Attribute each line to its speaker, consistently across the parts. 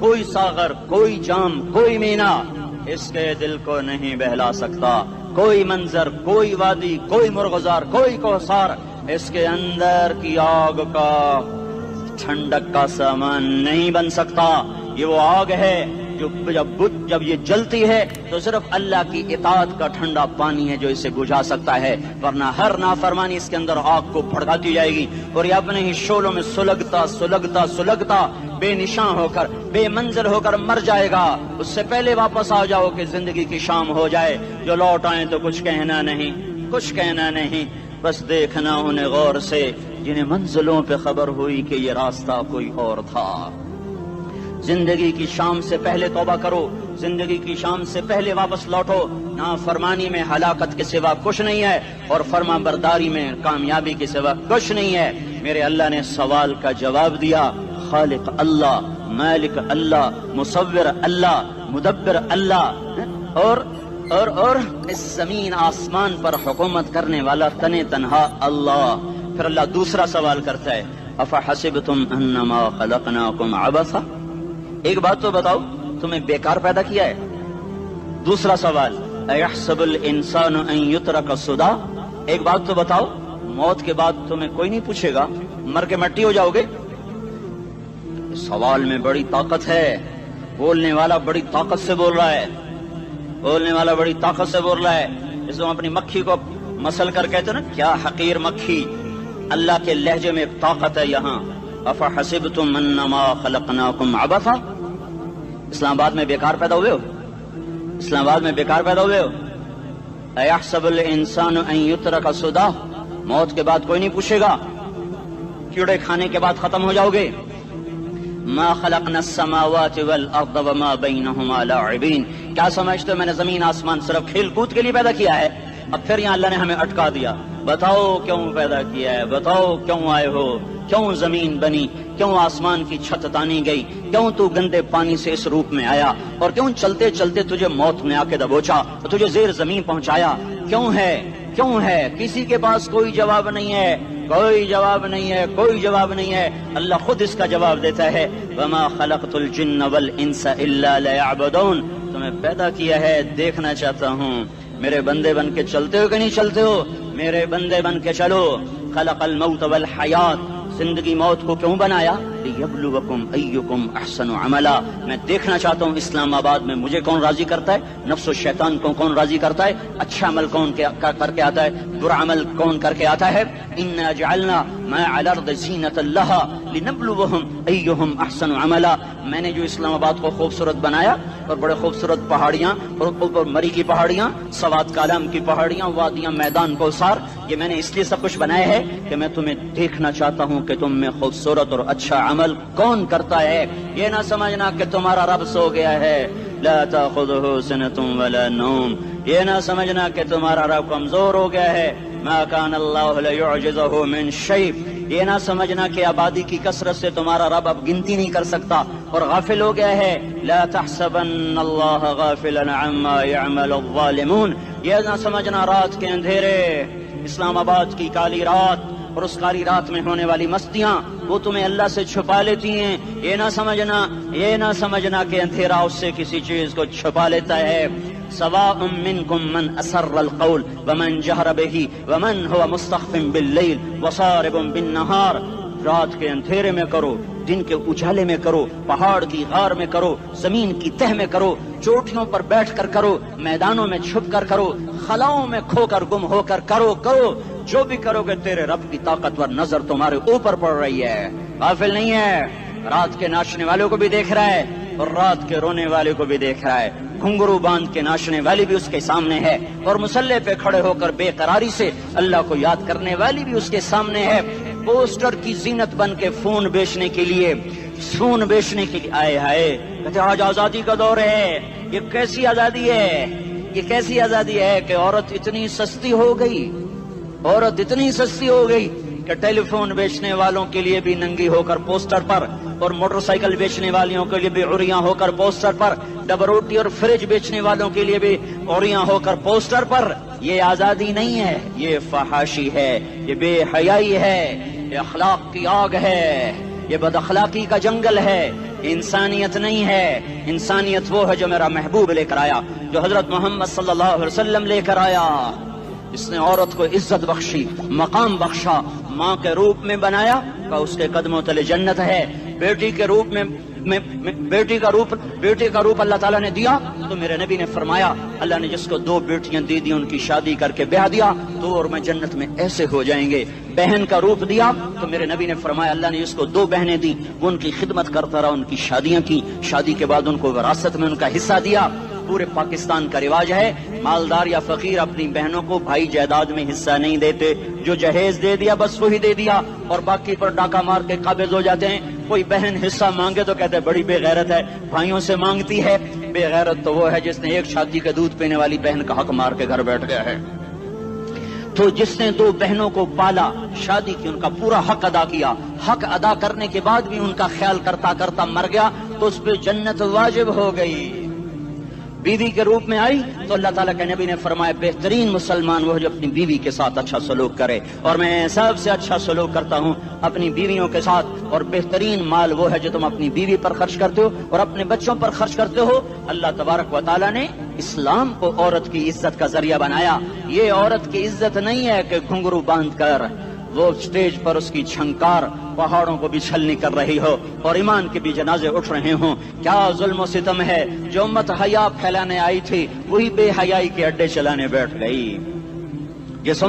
Speaker 1: کوئی ساغر، کوئی جام، کوئی مینا اس کے دل کو نہیں بہلا سکتا، کوئی منظر، کوئی وادی، کوئی مرغزار، کوئی کوثر اس کے اندر کی آگ کا ٹھنڈک کا سامان نہیں بن سکتا۔ یہ وہ آگ ہے جو جب یہ جلتی ہے تو صرف اللہ کی اطاعت کا ٹھنڈا پانی ہے جو اسے بجھا سکتا ہے، ورنہ ہر نافرمانی اس کے اندر آگ کو بھڑکاتی جائے گی اور یہ اپنے ہی شعلوں میں سلگتا بے نشان ہو کر، بے منزل ہو کر مر جائے گا۔ اس سے پہلے واپس آ جاؤ کہ زندگی کی شام ہو جائے، جو لوٹ آئیں تو کچھ کہنا نہیں، بس دیکھنا انہیں غور سے جنہیں منزلوں پہ خبر ہوئی کہ یہ راستہ کوئی اور تھا۔ زندگی کی شام سے پہلے توبہ کرو، زندگی کی شام سے پہلے واپس لوٹو۔ نافرمانی میں ہلاکت کے سوا کچھ نہیں ہے اور فرما برداری میں کامیابی کے سوا کچھ نہیں ہے۔ میرے اللہ نے سوال کا جواب دیا، خالق اللہ، مالک اللہ، مصور اللہ، مدبر اللہ اور اس زمین آسمان پر حکومت کرنے والا تنے تنہا اللہ۔ پھر اللہ دوسرا سوال کرتا ہے، افحسبتم انما خلقناکم عبثا، ایک بات تو بتاؤ تمہیں بیکار پیدا کیا ہے؟ دوسرا سوال، ایحسب الانسان ان یترک سدی، ایک بات تو بتاؤ موت کے بعد تمہیں کوئی نہیں پوچھے گا، مر کے مٹی ہو جاؤ گے؟ سوال میں بڑی طاقت ہے، بولنے والا بڑی طاقت سے بول رہا ہے، جس کو اپنی مکھی کو مسل کر کہتے نا، کیا حقیر مکھی، اللہ کے لہجے میں ایک طاقت ہے یہاں۔ افحسبتم انما خلقناکم عبثا، اسلام آباد میں بیکار پیدا ہوئے ہو؟ ایحسب الانسان ان یترک سدی، موت کے بعد کوئی نہیں پوچھے گا، کیڑے کھانے کے بعد ختم ہو جاؤ گے؟ ما خلقنا السماوات والارض وما بینہما لاعبین، کیا سمجھتے ہو میں نے زمین آسمان صرف کھیل کود کے لیے پیدا کیا ہے؟ اب پھر یہاں اللہ نے ہمیں اٹکا دیا، بتاؤ کیوں پیدا کیا ہے، بتاؤ کیوں آئے ہو، کیوں زمین بنی، کیوں آسمان کی چھت تانی گئی، کیوں تو گندے پانی سے اس روپ میں آیا، اور کیوں چلتے چلتے تجھے موت نے آ کے دبوچا اور تجھے زیر زمین پہنچایا، کیوں ہے؟ کسی کے پاس کوئی جواب نہیں ہے، اللہ خود اس کا جواب دیتا ہے، وما خلقت الجن والانس الا لیعبدون، تمہیں پیدا کیا ہے دیکھنا چاہتا ہوں میرے بندے بن کے چلتے ہو کہ نہیں چلتے ہو، میرے بندے بن کے چلو۔ خلق الموت والحیات، زندگی موت کو کیوں بنایا؟ لیبلوکم ایکم احسن عملا، میں دیکھنا چاہتا ہوں اسلام آباد میں مجھے کون راضی کرتا ہے، نفس و شیطان کو کون راضی کرتا ہے، اچھا عمل کون کر کے آتا ہے، برا عمل کون کر کے آتا ہے۔ انا جعلنا ما علی الارض زینۃ لہا لنبلوہم ایہم احسن عملا، میں نے جو اسلام آباد کو خوبصورت بنایا اور بڑے خوبصورت پہاڑیاں اور اوپر مری کی پہاڑیاں، سوات کالام کی پہاڑیاں، وادیاں، میدان کوثر، یہ میں نے اس لیے سب کچھ بنایا ہے کہ میں تمہیں دیکھنا چاہتا ہوں کہ تم میں خوبصورت اور اچھا عمل کون کرتا ہے۔ یہ نہ سمجھنا کہ تمہارا رب سو گیا ہے، لا تاخذہ سنۃ ولا نوم، یہ نہ سمجھنا کہ تمہارا رب کمزور ہو گیا ہے، ما کان اللہ لیعجزہ من شیء، یہ نہ سمجھنا کہ آبادی کی کثرت سے تمہارا رب اب گنتی نہیں کر سکتا اور غافل ہو گیا ہے، لا تحسبن اللہ غافلا عما يعمل الظالمون، یہ نہ سمجھنا رات کے اندھیرے، اسلام آباد کی کالی رات اور اس کالی رات میں ہونے والی مستیاں وہ تمہیں اللہ سے چھپا لیتی ہیں، یہ نہ سمجھنا کہ اندھیرا اس سے کسی چیز کو چھپا لیتا ہے۔ سواء منکم من اسر القول ومن جہر بہ ومن هو مستخف باللیل وصارب بالنہار، رات کے اندھیرے میں کرو، دن کے اجالے میں کرو، پہاڑ کی غار میں کرو، زمین کی تہ میں کرو، چوٹیوں پر بیٹھ کر کرو، میدانوں میں چھپ کر کرو، خلاؤں میں کھو کر گم ہو کر کرو، جو بھی کرو گے تیرے رب کی طاقتور نظر تمہارے اوپر پڑ رہی ہے، غافل نہیں ہے، رات کے ناچنے والوں کو بھی دیکھ رہا ہے اور رات کے رونے والے کو بھی دیکھ رہا ہے، گھنگرو باندھ کے ناچنے والی بھی اس کے سامنے ہے اور مسلح پہ کھڑے ہو کر بے قراری سے اللہ کو یاد کرنے والی بھی اس کے سامنے ہے، پوسٹر کی زینت بن کے فون بیچنے کے لیے آئے ہائے کہتے آج آزادی کا دور ہے، یہ کیسی آزادی ہے کہ عورت اتنی سستی ہو گئی کہ ٹیلی فون بیچنے والوں کے لیے بھی ننگی ہو کر پوسٹر پر اور موٹر سائیکل بیچنے والوں کے لیے بھی عریاں ہو کر پوسٹر پر، ڈبل روٹی اور فریج بیچنے والوں کے لیے بھی عریاں ہو کر پوسٹر پر۔ یہ آزادی نہیں ہے، یہ فحاشی ہے، یہ بے حیائی ہے، یہ اخلاق کی آگ ہے، یہ بد اخلاقی کا جنگل ہے، انسانیت نہیں ہے. انسانیت وہ ہے جو میرا محبوب لے کر آیا, جو حضرت محمد صلی اللہ علیہ وسلم لے کر آیا, جس نے عورت کو عزت بخشی, مقام بخشا, ماں کے روپ میں بنایا, کہ اس کے قدموں تلے جنت ہے. بیٹی کے روپ میں بیٹی کا روپ اللہ تعالیٰ نے دیا, تو میرے نبی نے فرمایا اللہ نے جس کو 2 بیٹیاں دے دی ان کی شادی کر کے بیاہ دیا تو اور میں جنت میں ایسے ہو جائیں گے. بہن کا روپ دیا تو میرے نبی نے فرمایا اللہ نے جس کو 2 بہنیں دی وہ ان کی خدمت کرتا رہا, ان کی شادیاں کی, شادی کے بعد ان کو وراثت میں ان کا حصہ دیا. پورے پاکستان کا رواج ہے مالدار یا فقیر اپنی بہنوں کو بھائی جائیداد میں حصہ نہیں دیتے, جو جہیز دے دیا بس وہی دے دیا اور باقی پر ڈاکہ مار کے قابض ہو جاتے ہیں. کوئی بہن حصہ مانگے تو کہتے ہیں بڑی بے غیرت ہے, بھائیوں سے مانگتی ہے. بے غیرت تو وہ ہے جس نے ایک شادی کا دودھ پینے والی بہن کا حق مار کے گھر بیٹھ گیا ہے. تو جس نے 2 بہنوں کو پالا, شادی کی, ان کا پورا حق ادا کیا, حق ادا کرنے کے بعد بھی ان کا خیال کرتا کرتا مر گیا تو اس پہ جنت واجب ہو گئی. بیوی کے روپ میں آئی تو اللہ تعالیٰ کے نبی نے فرمایا بہترین مسلمان وہ جو اپنی بیوی کے ساتھ اچھا سلوک کرے, اور میں سب سے اچھا سلوک کرتا ہوں اپنی بیویوں کے ساتھ. اور بہترین مال وہ ہے جو تم اپنی بیوی پر خرچ کرتے ہو اور اپنے بچوں پر خرچ کرتے ہو. اللہ تبارک و تعالیٰ نے اسلام کو عورت کی عزت کا ذریعہ بنایا. یہ عورت کی عزت نہیں ہے کہ گھنگرو باندھ کر وہ سٹیج پر اس کی چھنکار پہاڑوں کو بھی چھلنی کر رہی ہو اور ایمان کے بھی جنازے اٹھ رہے ہوں. کیا ظلم و ستم ہے, جو امت حیا پھیلانے آئی تھی وہی بے حیائی کے اڈے چلانے بیٹھ گئی. جس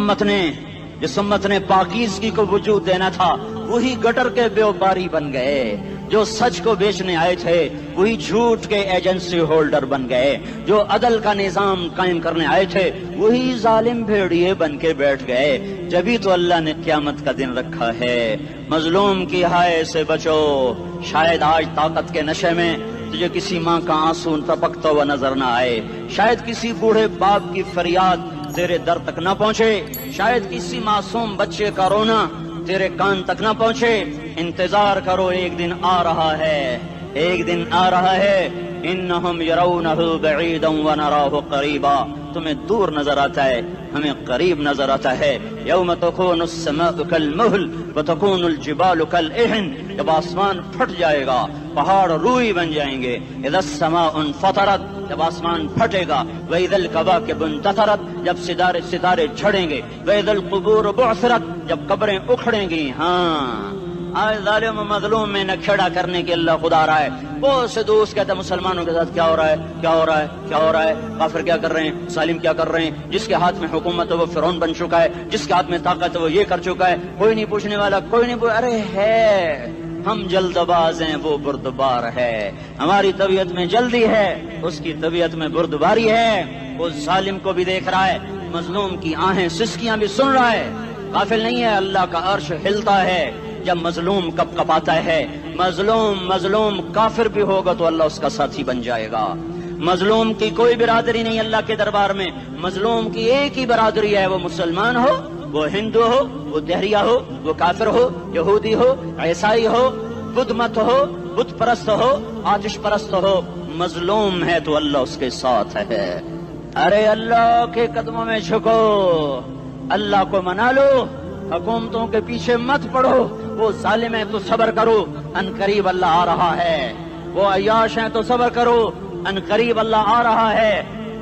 Speaker 1: امت نے پاکیزگی کو وجود دینا تھا وہی گٹر کے بیوپاری بن گئے. جو سچ کو بیچنے آئے تھے وہی جھوٹ کے ایجنسی ہولڈر بن گئے. جو عدل کا نظام قائم کرنے آئے تھے وہی ظالم بھیڑیے بن کے بیٹھ گئے. جبھی تو اللہ نے قیامت کا دن رکھا ہے. مظلوم کی ہائے سے بچو, شاید آج طاقت کے نشے میں تجھے کسی ماں کا آنسو ٹپکتا ہوا نظر نہ آئے, شاید کسی بوڑھے باپ کی فریاد تیرے در تک نہ پہنچے, شاید کسی معصوم بچے کا رونا تیرے کان تک نہ پہنچے. انتظار کرو, ایک دن آ رہا ہے, ایک دن آ رہا ہے. انہم یرونہ بعیدا ونراہ قریبا, تمہیں دور نظر آتا ہے ہمیں قریب نظر آتا ہے. یوم تکون السماء کالمہل وتکون الجبال کالعہن, جب آسمان پھٹ جائے گا پہاڑ روئی بن جائیں گے. اذا السماء انفطرت, جب آسمان پھٹے گا. واذا الکواکب انتثرت, جب ستارے جھڑیں گے. واذا القبور بعثرت, جب قبریں اکھڑیں گی. ہاں آج ظالم و مظلوم میں نہ کھڑا کرنے کے اللہ خدا رہا ہے. بہت سے دوست کہتے ہیں مسلمانوں کے ساتھ کیا ہو رہا ہے, کیا ہو رہا ہے, کیا ہو رہا ہے, کافر کیا کر رہے ہیں, ظالم کیا کر رہے ہیں. جس کے ہاتھ میں حکومت ہے وہ فرعون بن چکا ہے, جس کے ہاتھ میں طاقت ہے وہ یہ کر چکا ہے. کوئی نہیں پوچھنے والا, کوئی نہیں ارے ہے, ہم جلد باز ہیں وہ بردبار ہے. ہماری طبیعت میں جلدی ہے, اس کی طبیعت میں بردباری ہے. وہ ظالم کو بھی دیکھ رہا ہے, مظلوم کی آہیں سسکیاں بھی سن رہا ہے. غافل نہیں ہے, اللہ کا عرش ہلتا ہے جب مظلوم کپ کپاتا ہے. مظلوم کافر بھی ہوگا تو اللہ اس کا ساتھی بن جائے گا. مظلوم کی کوئی برادری نہیں اللہ کے دربار میں, مظلوم کی ایک ہی برادری ہے, وہ مسلمان ہو, وہ ہندو ہو, وہ دہریہ ہو, وہ کافر ہو, یہودی ہو, عیسائی ہو, بدھ مت ہو, بت پرست ہو, آتش پرست ہو, مظلوم ہے تو اللہ اس کے ساتھ ہے. ارے اللہ کے قدموں میں جھکو, اللہ کو منا لو, حکومتوں کے پیچھے مت پڑو. وہ ظالم ہے تو صبر کرو, ان قریب اللہ آ رہا ہے. وہ عیاش ہیں تو صبر کرو, ان قریب اللہ آ رہا ہے.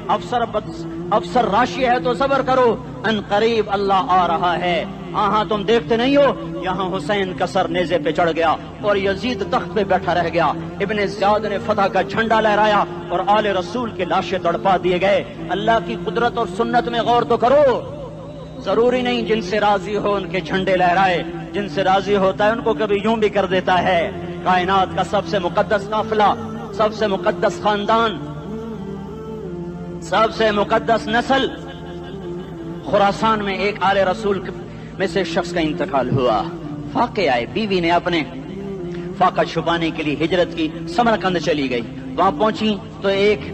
Speaker 1: افسر راشی ہے تو صبر کرو, ان قریب اللہ آ رہا ہے. ہاں تم دیکھتے نہیں ہو, یہاں حسین کا سر نیزے پہ چڑھ گیا اور یزید تخت پہ بیٹھا رہ گیا. ابن زیاد نے فتح کا جھنڈا لہرایا اور آل رسول کے لاشیں تڑپا دیے گئے. اللہ کی قدرت اور سنت میں غور تو کرو. ضروری نہیں جن سے راضی ہو ان کے جھنڈے لہرائے, جن سے راضی ہوتا ہے ان کو کبھی یوں بھی کر دیتا ہے. کائنات کا سب سے مقدس قافلہ, سب سے مقدس خاندان, سب سے مقدس نسل, خراسان میں ایک آل رسول میں سے شخص کا انتقال ہوا. فاقے آئے, بیوی نے اپنے فاقہ چھپانے کے لیے ہجرت کی, سمرقند چلی گئی. وہاں پہنچی تو ایک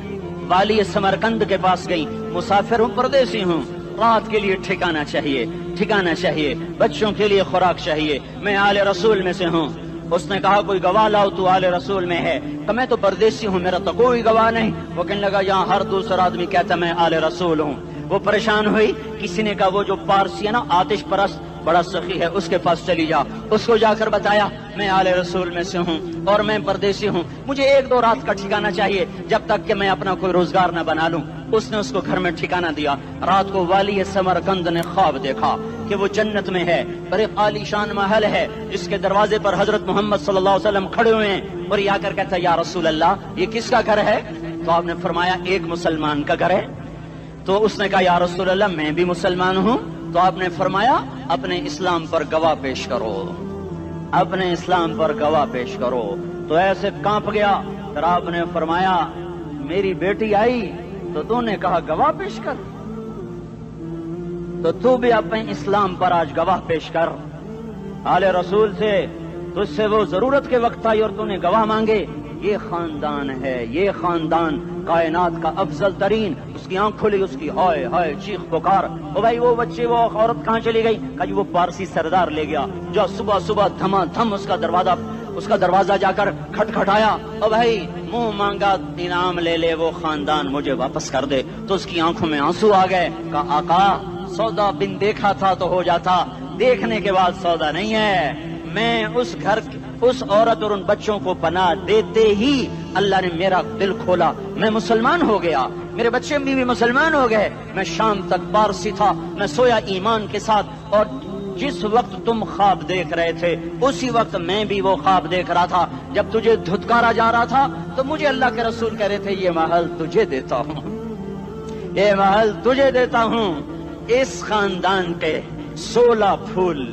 Speaker 1: والی سمرقند کے پاس گئی. مسافر ہوں, پردیسی ہوں, رات کے لیے ٹھکانا چاہیے, بچوں کے لیے خوراک چاہیے, میں آل رسول میں سے ہوں. اس نے کہا کوئی گواہ لاؤ, تو آل رسول میں ہے. کہ میں تو پردیسی ہوں, میرا تو کوئی گواہ نہیں. وہ کہنے لگا یہاں ہر دوسرا آدمی کہتا میں آل رسول ہوں. وہ پریشان ہوئی, کسی نے کہا وہ جو پارسی ہے نا, آتش پرست
Speaker 2: بڑا سخی ہے، اس کے پاس چلی جا۔ اس کو جا کر بتایا میں آل رسول میں سے ہوں اور میں پردیسی ہوں، مجھے 1-2 رات کا ٹھکانہ چاہیے جب تک کہ میں اپنا کوئی روزگار نہ بنا لوں۔ اس نے اس کو گھر میں ٹھکانہ دیا۔ رات کو والی سمرقند نے خواب دیکھا کہ وہ جنت میں ہے اور ایک عالی شان محل ہے جس کے دروازے پر حضرت محمد صلی اللہ علیہ وسلم کھڑے ہوئے ہیں، اور یہ آ کر کہتا ہے یا رسول اللہ یہ کس کا گھر ہے؟ تو آپ نے فرمایا ایک مسلمان کا گھر ہے۔ تو اس نے کہا یا رسول اللہ میں بھی مسلمان ہوں۔ تو آپ نے فرمایا اپنے اسلام پر گواہ پیش کرو، اپنے اسلام پر گواہ پیش کرو۔ تو ایسے کانپ گیا۔ پھر آپ نے فرمایا میری بیٹی آئی تو تو نے کہا گواہ پیش کر، تو تو بھی اپنے اسلام پر آج گواہ پیش کر۔ آل رسول سے تجھ سے وہ ضرورت کے وقت آئی اور تو نے گواہ مانگے۔ یہ خاندان ہے، یہ خاندان کائنات کا افضل ترین۔ اس کی آنکھ کھلی، اس کی ہائے ہائے چیخ پکار، او بھائی وہ بچے وہ عورت کہاں چلی گئی؟ کہا جی وہ پارسی سردار لے گیا، جو صبح صبح دھما دھم اس کا دروازہ جا کر کھٹکھٹایا، او بھائی منہ مانگا انعام لے لے، وہ خاندان مجھے واپس کر دے۔ تو اس کی آنکھوں میں آنسو آ گئے۔ کہا آقا سودا بن دیکھا تھا تو ہو جاتا، دیکھنے کے بعد سودا نہیں ہے۔ میں اس گھر اس عورت اور ان بچوں کو پناہ دیتے ہی اللہ نے میرا دل کھولا، میں مسلمان ہو گیا، میرے بچے بھی مسلمان ہو گئے۔ میں شام تک پارسی تھا، میں سویا ایمان کے ساتھ، اور جس وقت تم خواب دیکھ رہے تھے اسی وقت میں بھی وہ خواب دیکھ رہا تھا۔ جب تجھے دھتکارا جا رہا تھا تو مجھے اللہ کے رسول کہہ رہے تھے یہ محل تجھے دیتا ہوں، یہ محل تجھے دیتا ہوں۔ اس خاندان کے 16 پھول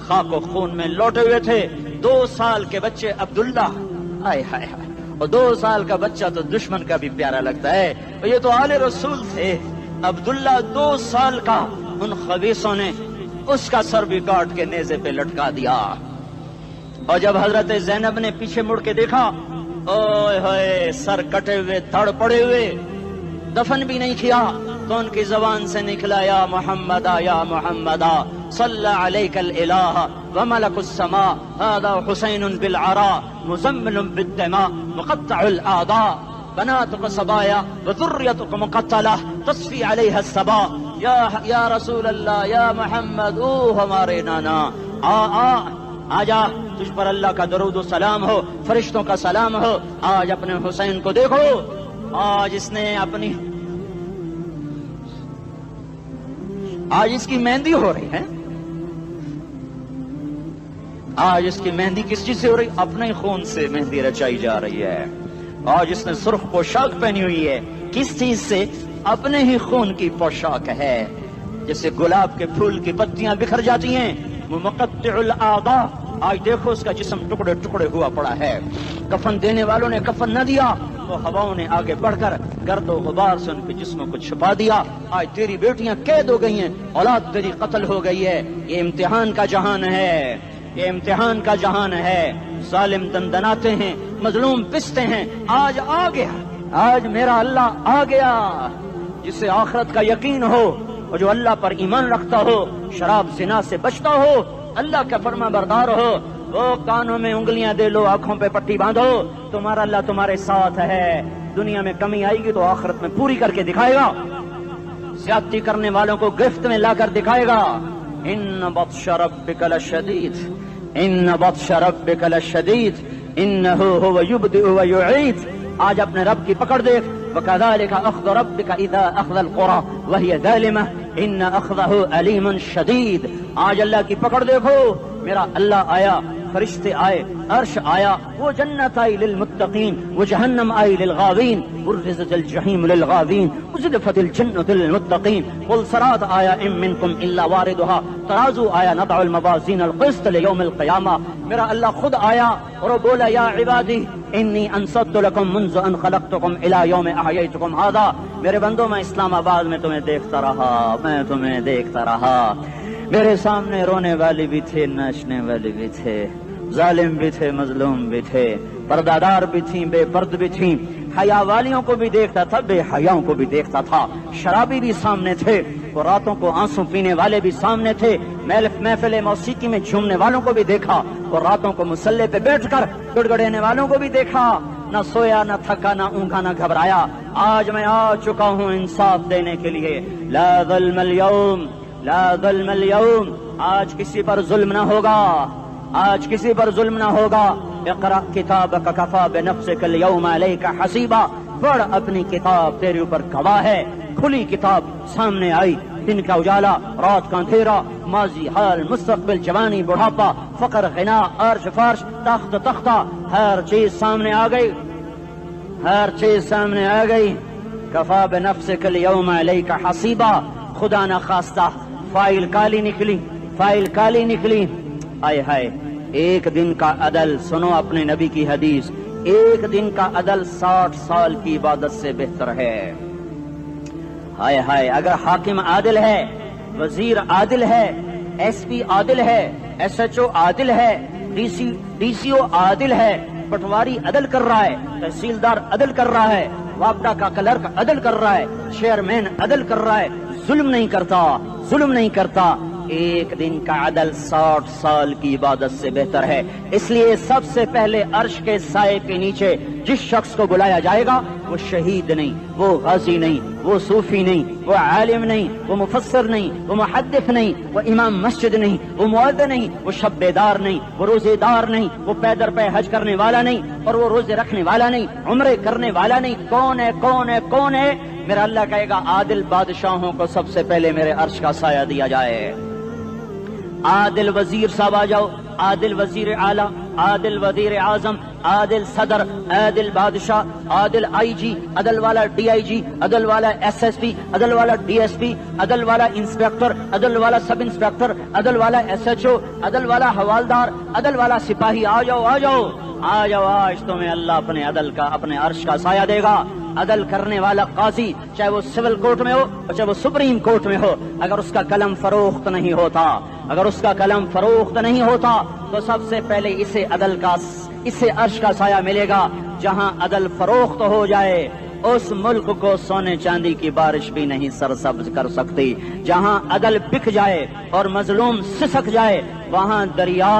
Speaker 2: خاک و خون میں لوٹے ہوئے تھے۔ 2 سال کے بچے عبداللہ، ہائے ہائے ہائے، اور 2 سال کا بچہ تو دشمن کا بھی پیارا لگتا ہے، اور یہ تو آل رسول تھے۔ عبداللہ 2 سال کا، ان خبیثوں نے اس کا سر بھی کاٹ کے نیزے پہ لٹکا دیا۔ اور جب حضرت زینب نے پیچھے مڑ کے دیکھا، اوئے ہوئے سر کٹے ہوئے دھڑ پڑے ہوئے، دفن بھی نہیں کیا، تو ان کی زبان سے نکلا یا محمد یا محمد صلی علیک الالہ وملک السماء هذا حسین بالعراء مزمل بالدماء مقطع الاعضاء بناتك صبايا وذريتك مقتلة تصفي عليها الصبا یا رسول اللہ یا محمد، او ہمارے نانا آ جا، تجھ پر اللہ کا درود و سلام ہو، فرشتوں کا سلام ہو۔ آج اپنے حسین کو دیکھو، آج اس نے اپنی آج اس کی مہندی ہو رہی ہے، آج اس کی مہندی کس چیز سے ہو رہی؟ اپنے خون سے مہندی رچائی جا رہی ہے۔ آج اس نے سرخ پوشاک پہنی ہوئی ہے، کس چیز سے؟ اپنے ہی خون کی پوشاک ہے۔ جیسے گلاب کے پھول کی پتیاں بکھر جاتی ہیں، وہ مقطع الاعضاء، آج دیکھو اس کا جسم ٹکڑے ٹکڑے ہوا پڑا ہے۔ کفن دینے والوں نے کفن نہ دیا تو ہواؤں نے آگے بڑھ کر گرد و غبار سے ان کے جسموں کو چھپا دیا۔ آج تیری بیٹیاں قید ہو گئی ہیں، اولاد تیری قتل ہو گئی ہے۔ یہ امتحان کا جہان ہے، یہ امتحان کا جہان ہے۔ ظالم دندناتے ہیں، مظلوم پستے ہیں۔ آج آ گیا، آج میرا اللہ آ گیا، جسے آخرت کا یقین ہو اور جو اللہ پر ایمان رکھتا ہو، شراب زنا سے بچتا ہو، اللہ کا فرما بردار ہو۔ وہ کانوں میں انگلیاں دے لو، آنکھوں پہ پٹی باندھو، تمہارا اللہ تمہارے ساتھ ہے۔ دنیا میں کمی آئے گی تو آخرت میں پوری کر کے دکھائے گا، زیادتی کرنے والوں کو گرفت میں لا کر دکھائے گا۔ ان بطش ربک لشدید، ان بطش ربک لشدید انہ هو یبدئ ویعید۔ آج اپنے رب کی پکڑ دیکھ، وکذالک اخذ ربک اذا اخذ القری وہی ظالمہ ان اخذہ علیم شدید۔ آج اللہ کی پکڑ دیکھو، میرا اللہ آیا، فرشتے آئے، عرش آیا، وہ جنت آئی للمتقین، وہ جہنم آئی للغاوین، برزت الجحیم للغاوین، ازلفت الجنت للمتقین، قل صراط آیا ام منکم الا واردها، ترازو آیا نضع الموازین القسط لیوم القیامہ۔ میرا اللہ خود آیا اور وہ بولا یا عبادی انی انصت لکم منذ ان خلقتکم الی یوم احییتکم ھذا۔ میرے بندوں، میں اسلام آباد میں تمہیں دیکھتا رہا، میں تمہیں دیکھتا رہا۔ میرے سامنے رونے والے بھی تھے، ناچنے والے بھی تھے، ظالم بھی تھے، مظلوم بھی تھے، پردادار بھی تھیں، بے پرد بھی تھیں، حیا والیوں کو بھی دیکھتا تھا، بے حیاؤں کو بھی دیکھتا تھا، شرابی بھی سامنے تھے، اور راتوں کو آنسو پینے والے بھی سامنے تھے، محفل موسیقی میں جھومنے والوں کو بھی دیکھا، اور راتوں کو مسلح پہ بیٹھ کر گڑگڑانے والوں کو بھی دیکھا۔ نہ سویا، نہ تھکا، نہ اونگا، نہ گھبرایا۔ آج میں آ چکا ہوں انصاف دینے کے لیے۔ لا ظلم اليوم، لا ظلم اليوم، آج کسی پر ظلم نہ ہوگا، آج کسی پر ظلم نہ ہوگا۔ اقرأ کتابک کفی بنفسک اليوم علیک حسیبا، پڑھ اپنی کتاب، تیرے اوپر گواہ ہے۔ کھلی کتاب سامنے آئی، دن کا اجالا، رات کا اندھیرا، ماضی، حال، مستقبل، جوانی، بڑھاپا، فقر، غنا، عرش، فرش، تخت، تختہ، ہر چیز سامنے آ گئی، ہر چیز سامنے آ گئی۔ کفی بنفسک اليوم علیک حسیبا، خدا نہ خواستہ فائل کالی نکلی، فائل کالی نکلی۔ آئے ہائے، ایک دن کا عدل، سنو اپنے نبی کی حدیث، ایک دن کا عدل 60 سال کی عبادت سے بہتر ہے۔ ہائے ہائے، اگر حاکم عادل ہے، وزیر عادل ہے، ایس پی عادل ہے، ایس ایچ او عادل ہے، ڈی سی او عادل ہے، پٹواری عدل کر رہا ہے، تحصیلدار عدل کر رہا ہے، وابڈا کا کلرک عدل کر رہا ہے، چیئرمین عدل کر رہا ہے، ظلم نہیں کرتا، ظلم نہیں کرتا، ایک دن کا عدل 60 سال کی عبادت سے بہتر ہے۔ اس لیے سب سے پہلے عرش کے سائے کے نیچے جس شخص کو بلایا جائے گا وہ شہید نہیں، وہ غازی نہیں، وہ صوفی نہیں، وہ عالم نہیں، وہ مفسر نہیں، وہ محدث نہیں، وہ امام مسجد نہیں، وہ مؤذن نہیں، وہ شب بیدار نہیں، وہ روزے دار نہیں، وہ پیدر پہ حج کرنے والا نہیں، اور وہ روزے رکھنے والا نہیں، عمرے کرنے والا نہیں۔ کون ہے، کون ہے، کون ہے؟ میرا اللہ کہے گا عادل بادشاہوں کو سب سے پہلے میرے عرش کا سایہ دیا جائے۔ عادل وزیر صاحب آ جاؤ، عادل وزیر اعلیٰ، عادل وزیر اعظم، عادل صدر، عادل بادشاہ، عادل آئی جی، عدل والا ڈی آئی جی، عدل والا ایس ایس پی، عدل والا ڈی ایس پی، عدل والا انسپیکٹر، عدل والا سب انسپیکٹر، عدل والا ایس ایچ او، عدل والا حوالدار، عدل والا سپاہی، آ جاؤ آ جاؤ آ جاؤ، آج تمہیں اللہ اپنے عدل کا، اپنے عرش کا سایہ دے گا۔ عدل کرنے والا قاضی، چاہے وہ سول کورٹ میں ہو اور چاہے وہ سپریم کورٹ میں ہو، اگر اس کا قلم فروخت نہیں ہوتا، اگر اس کا قلم فروخت نہیں ہوتا تو سب سے پہلے اسے عدل کا، اسے عرش کا سایہ ملے گا۔ جہاں عدل فروخت ہو جائے اس ملک کو سونے چاندی کی بارش بھی نہیں سرسبز کر سکتی۔ جہاں عدل بک جائے اور مظلوم سسک جائے وہاں دریا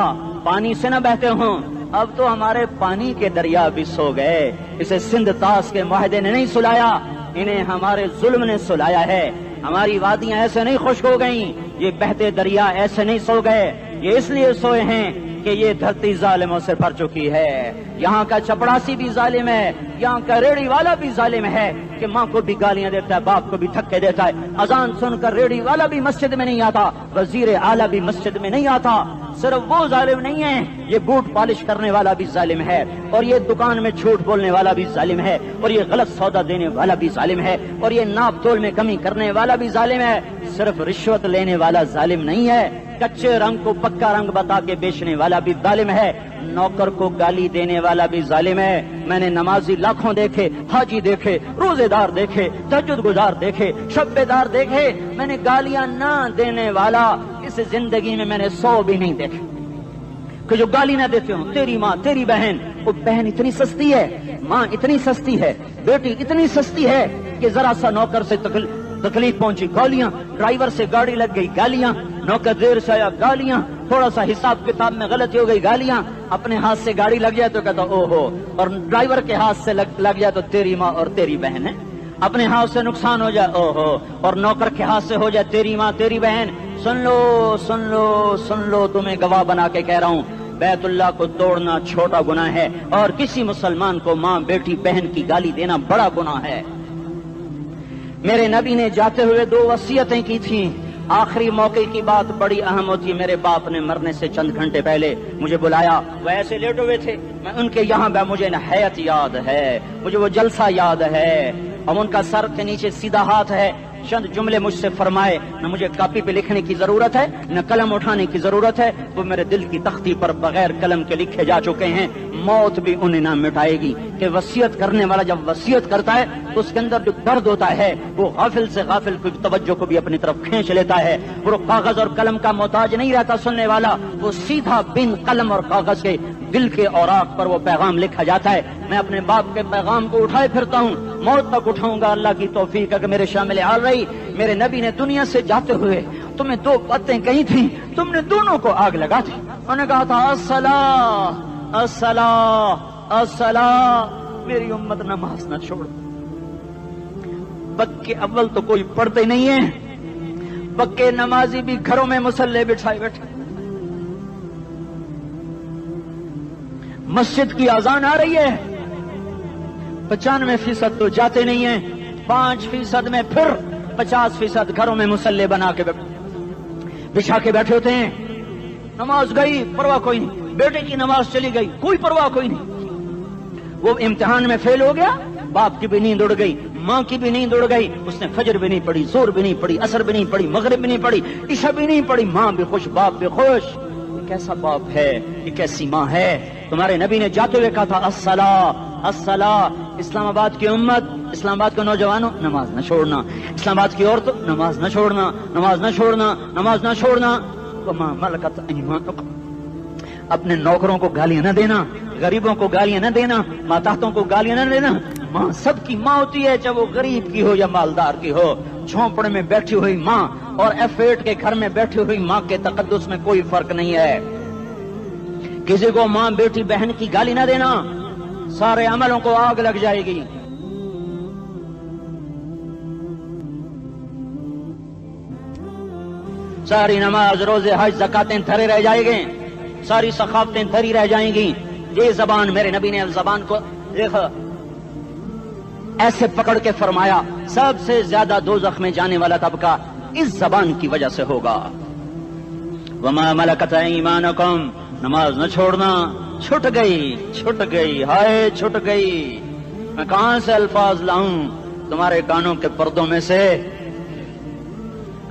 Speaker 2: پانی سے نہ بہتے ہوں۔ اب تو ہمارے پانی کے دریا بھی سو گئے، اسے سندھ طاس کے معاہدے نے نہیں سلایا، انہیں ہمارے ظلم نے سلایا ہے۔ ہماری وادیاں ایسے نہیں خشک ہو گئیں، یہ بہتے دریا ایسے نہیں سو گئے، یہ اس لیے سوئے ہیں کہ یہ دھرتی ظالموں سے بھر چکی ہے۔ یہاں کا چپڑاسی بھی ظالم ہے، یہاں کا ریڑھی والا بھی ظالم ہے کہ ماں کو بھی گالیاں دیتا ہے، باپ کو بھی دھکے دیتا ہے۔ اذان سن کر ریڑھی والا بھی مسجد میں نہیں آتا، وزیر اعلیٰ بھی مسجد میں نہیں آتا۔ صرف وہ ظالم نہیں ہے، یہ بوٹ پالش کرنے والا بھی ظالم ہے، اور یہ دکان میں جھوٹ بولنے والا بھی ظالم ہے، اور یہ غلط سودا دینے والا بھی ظالم ہے، اور یہ ناپ تول میں کمی کرنے والا بھی ظالم ہے۔ صرف رشوت لینے والا ظالم نہیں ہے، کچے رنگ کو پکا رنگ بتا کے بیچنے والا بھی ظالم ہے، نوکر کو گالی دینے والا بھی ظالم ہے۔ میں نے نمازی لاکھوں دیکھے، حاجی دیکھے، روزے دار دیکھے، تہجد گزار دیکھے، شب بیدار دیکھے، میں نے گالیاں نہ دینے والا اس زندگی میں میں نے 100 بھی نہیں دیکھے کہ جو گالی نہ دیتے ہوں۔ تیری ماں، تیری بہن، وہ بہن اتنی سستی ہے، ماں اتنی سستی ہے، بیٹی اتنی سستی ہے کہ ذرا سا نوکر سے تکلیف پہنچی گالیاں، ڈرائیور سے گاڑی لگ گئی گالیاں، نوکر دیر سے آیا گالیاں، تھوڑا سا حساب کتاب میں غلطی ہو گئی گالیاں، اپنے ہاتھ سے گاڑی لگ جائے تو کہتا او ہو، اور ڈرائیور کے ہاتھ سے لگ جائے تو تیری ماں اور تیری بہن ہے، اپنے ہاتھ سے نقصان ہو جائے او ہو، اور نوکر کے ہاتھ سے ہو جائے تیری ماں تیری بہن۔ سن لو سن لو سن لو، تمہیں گواہ بنا کے کہہ رہا ہوں، بیت اللہ کو توڑنا چھوٹا گناہ ہے، اور کسی مسلمان کو ماں، بیٹی، بہن کی گالی دینا بڑا گناہ ہے۔ میرے نبی نے جاتے ہوئے 2 وصیتیں کی تھیں، آخری موقع کی بات بڑی اہم ہوتی ہے۔ میرے باپ نے مرنے سے چند گھنٹے پہلے مجھے بلایا، وہ ایسے لیٹے ہوئے تھے، میں ان کے یہاں مجھے نہایت یاد ہے، مجھے وہ جلسہ یاد ہے، اور ان کا سر کے نیچے سیدھا ہاتھ ہے۔ چند جملے مجھ سے فرمائے، نہ مجھے کاپی پہ لکھنے کی ضرورت ہے نہ قلم اٹھانے کی ضرورت ہے، وہ میرے دل کی تختی پر بغیر قلم کے لکھے جا چکے ہیں، موت بھی انہیں نہ مٹائے گی۔ کہ وصیت کرنے والا جب وصیت کرتا ہے تو اس کے اندر جو درد ہوتا ہے وہ غافل سے غافل کی توجہ کو بھی اپنی طرف کھینچ لیتا ہے، وہ کاغذ اور قلم کا محتاج نہیں رہتا سننے والا، وہ سیدھا بن قلم اور کاغذ کے دل کے اوراق پر وہ پیغام لکھا جاتا ہے۔ میں اپنے باپ کے پیغام کو اٹھائے پھرتا ہوں، موت تک اٹھاؤں گا، اللہ کی توفیق ہے کہ میرے شامل حال رہی۔ میرے نبی نے دنیا سے جاتے ہوئے تمہیں 2 باتیں کہی تھیں، تم نے دونوں کو آگ لگا دی۔ انہوں نے کہا تھا الصلاۃ الصلاۃ الصلاۃ، میری امت نماز نہ چھوڑ۔ بک کے اول تو کوئی پڑھتے نہیں ہے، پکے نمازی بھی گھروں میں مصلے بٹھائے بیٹھے. مسجد کی اذان آ رہی ہے، 95% تو جاتے نہیں ہیں، 5% میں پھر 50% گھروں میں مصلے بنا کے بچھا کے بیٹھے ہوتے ہیں. نماز گئی پرواہ کوئی نہیں، بیٹے کی نماز چلی گئی کوئی پرواہ کوئی نہیں. وہ امتحان میں فیل ہو گیا، باپ کی بھی نیند اڑ گئی، ماں کی بھی نیند اڑ گئی، اس نے فجر بھی نہیں پڑھی، زور بھی نہیں پڑھی، عصر بھی نہیں پڑھی، مغرب بھی نہیں پڑھی، عشاء بھی نہیں پڑھی. ماں بھی خوش باپ بھی خوش. یہ کیسا باپ ہے، یہ کیسی ماں ہے. تمہارے نبی نے جاتے ہوئے کہا تھا الصلاۃ الصلاۃ. اسلام آباد کی امت، اسلام آباد کے نوجوانوں، نماز نہ چھوڑنا. اسلام آباد کی عورتوں، نماز نہ چھوڑنا، نماز نہ چھوڑنا، نماز نہ چھوڑنا. وما ملکت ایمانکم. اپنے نوکروں کو گالیاں نہ دینا، غریبوں کو گالیاں نہ دینا، ماتحتوں کو گالیاں نہ دینا. ماں سب کی ماں ہوتی ہے، چاہے وہ غریب کی ہو یا مالدار کی ہو. جھونپڑے میں بیٹھی ہوئی ماں اور F8 کے گھر میں بیٹھی ہوئی ماں کے تقدس میں کوئی فرق نہیں ہے. کسی کو ماں بیٹی بہن کی گالی نہ دینا، سارے عملوں کو آگ لگ جائے گی. ساری نماز روزے حج زکاتیں دھرے رہ جائیں گے، ساری ثقافتیں دھری رہ جائیں گی. یہ زبان، میرے نبی نے زبان کو دیکھا ایسے پکڑ کے فرمایا سب سے زیادہ دوزخ میں جانے والا طبقہ اس زبان کی وجہ سے ہوگا. وما ملکت ایمانکم. نماز نہ چھوڑنا. چھٹ گئی ہائے چھٹ گئی. میں کہاں سے الفاظ لاؤں تمہارے کانوں کے پردوں میں سے،